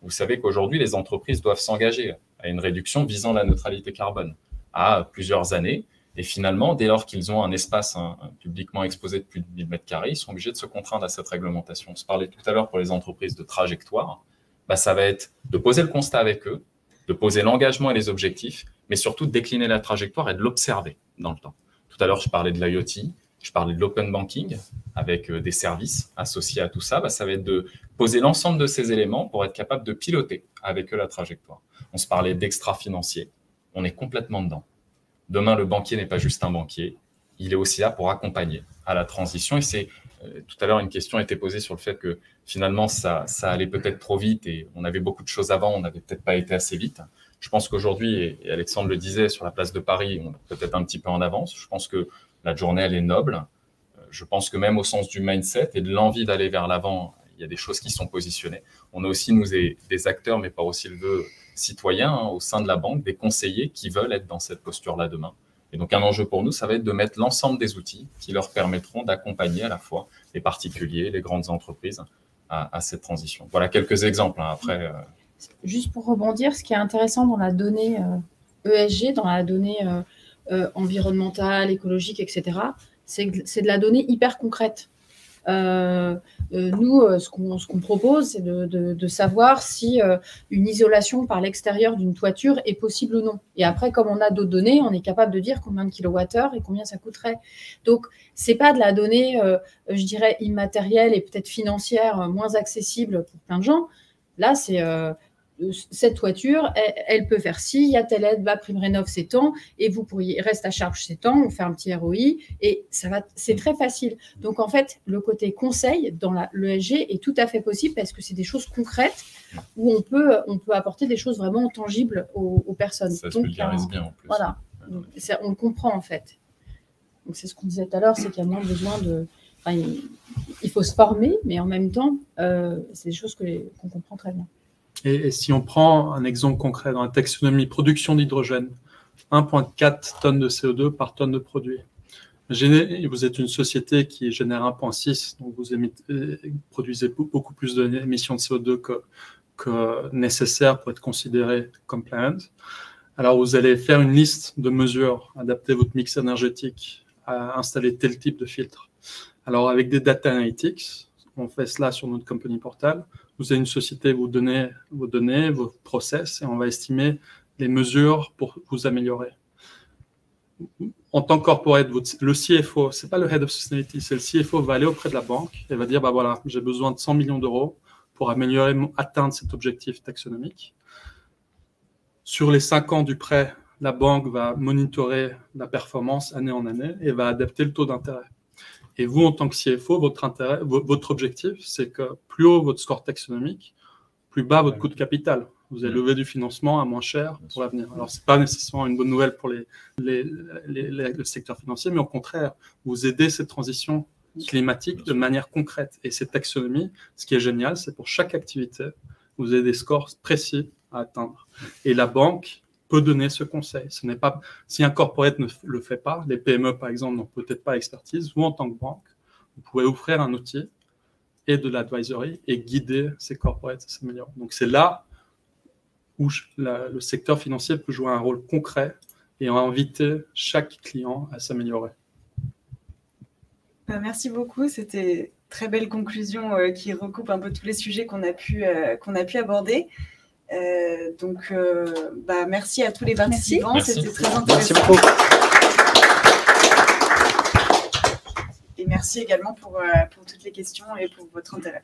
Vous savez qu'aujourd'hui, les entreprises doivent s'engager à une réduction visant la neutralité carbone à plusieurs années. Et finalement, dès lors qu'ils ont un espace publiquement exposé de plus de 1000 m², ils sont obligés de se contraindre à cette réglementation. On se parlait tout à l'heure pour les entreprises de trajectoire. Ça va être de poser le constat avec eux, de poser l'engagement et les objectifs, mais surtout de décliner la trajectoire et de l'observer dans le temps. Tout à l'heure, je parlais de l'IoT, je parlais de l'open banking avec des services associés à tout ça. Ça va être de poser l'ensemble de ces éléments pour être capable de piloter avec eux la trajectoire. On se parlait d'extra-financier. On est complètement dedans. Demain, le banquier n'est pas juste un banquier. Il est aussi là pour accompagner à la transition. Et c'est tout à l'heure, une question a été posée sur le fait que finalement, ça allait peut-être trop vite et on avait beaucoup de choses avant, on n'avait peut-être pas été assez vite. Je pense qu'aujourd'hui, et Alexandre le disait, sur la place de Paris, on est peut-être un petit peu en avance. Je pense que la journée, elle est noble. Je pense que même au sens du mindset et de l'envie d'aller vers l'avant, il y a des choses qui sont positionnées. On a aussi, nous, des acteurs, mais pas aussi le veut, citoyens au sein de la banque, des conseillers qui veulent être dans cette posture-là demain. Et donc, un enjeu pour nous, ça va être de mettre l'ensemble des outils qui leur permettront d'accompagner à la fois les particuliers, les grandes entreprises à cette transition. Voilà quelques exemples. Après, Juste pour rebondir, ce qui est intéressant dans la donnée ESG, dans la donnée environnementale, écologique, etc., c'est de la donnée hyper concrète. Nous, ce qu'on propose, c'est de savoir si une isolation par l'extérieur d'une toiture est possible ou non. Et après, comme on a d'autres données, on est capable de dire combien de kilowattheures et combien ça coûterait. Donc, c'est pas de la donnée, je dirais, immatérielle et peut-être financière, moins accessible pour plein de gens. Là, c'est cette toiture, elle peut faire ci, il y a telle aide, MaPrimeRénov' c'est tant, et vous pourriez, reste à charge c'est tant, on fait un petit ROI, et c'est très facile. Donc en fait, le côté conseil dans l'ESG est tout à fait possible parce que c'est des choses concrètes où on peut apporter des choses vraiment tangibles aux personnes. Ça se vulgarise bien en plus. Voilà, donc, on le comprend en fait. Donc c'est ce qu'on disait tout à l'heure, c'est qu'il y a moins besoin de... Enfin, il faut se former, mais en même temps, c'est des choses qu'on comprend très bien. Et si on prend un exemple concret dans la taxonomie production d'hydrogène, 1,4 tonnes de CO2 par tonne de produit. Vous êtes une société qui génère 1,6, donc vous produisez beaucoup plus d'émissions de CO2 que nécessaire pour être considéré compliant. Alors vous allez faire une liste de mesures, adapter votre mix énergétique, à installer tel type de filtre. Alors avec des data analytics, on fait cela sur notre company portal. Vous avez une société, vous donnez vos données, vos process, et on va estimer les mesures pour vous améliorer. En tant que corporate, le CFO, ce n'est pas le Head of Sustainability, c'est le CFO va aller auprès de la banque et va dire, bah voilà, j'ai besoin de 100 millions d'euros pour atteindre cet objectif taxonomique. Sur les 5 ans du prêt, la banque va monitorer la performance année en année et va adapter le taux d'intérêt. Et vous, en tant que CFO, votre objectif, c'est que plus haut votre score taxonomique, plus bas votre coût de capital. Vous allez lever du financement à moins cher pour l'avenir. Alors, ce n'est pas nécessairement une bonne nouvelle pour le secteur financier, mais au contraire, vous aidez cette transition climatique de manière concrète. Et cette taxonomie, ce qui est génial, c'est pour chaque activité, vous avez des scores précis à atteindre. Et la banque peut donner ce conseil. Ce n'est pas, si un corporate ne le fait pas, les PME par exemple n'ont peut-être pas l'expertise, vous en tant que banque, vous pouvez offrir un outil et de l'advisory et guider ces corporates à s'améliorer. Donc c'est là où le secteur financier peut jouer un rôle concret et inviter chaque client à s'améliorer. Merci beaucoup, c'était une très belle conclusion qui recoupe un peu tous les sujets qu'on a pu aborder. Merci à tous les participants, c'était très intéressant. Merci beaucoup. Et merci également pour toutes les questions et pour votre intérêt.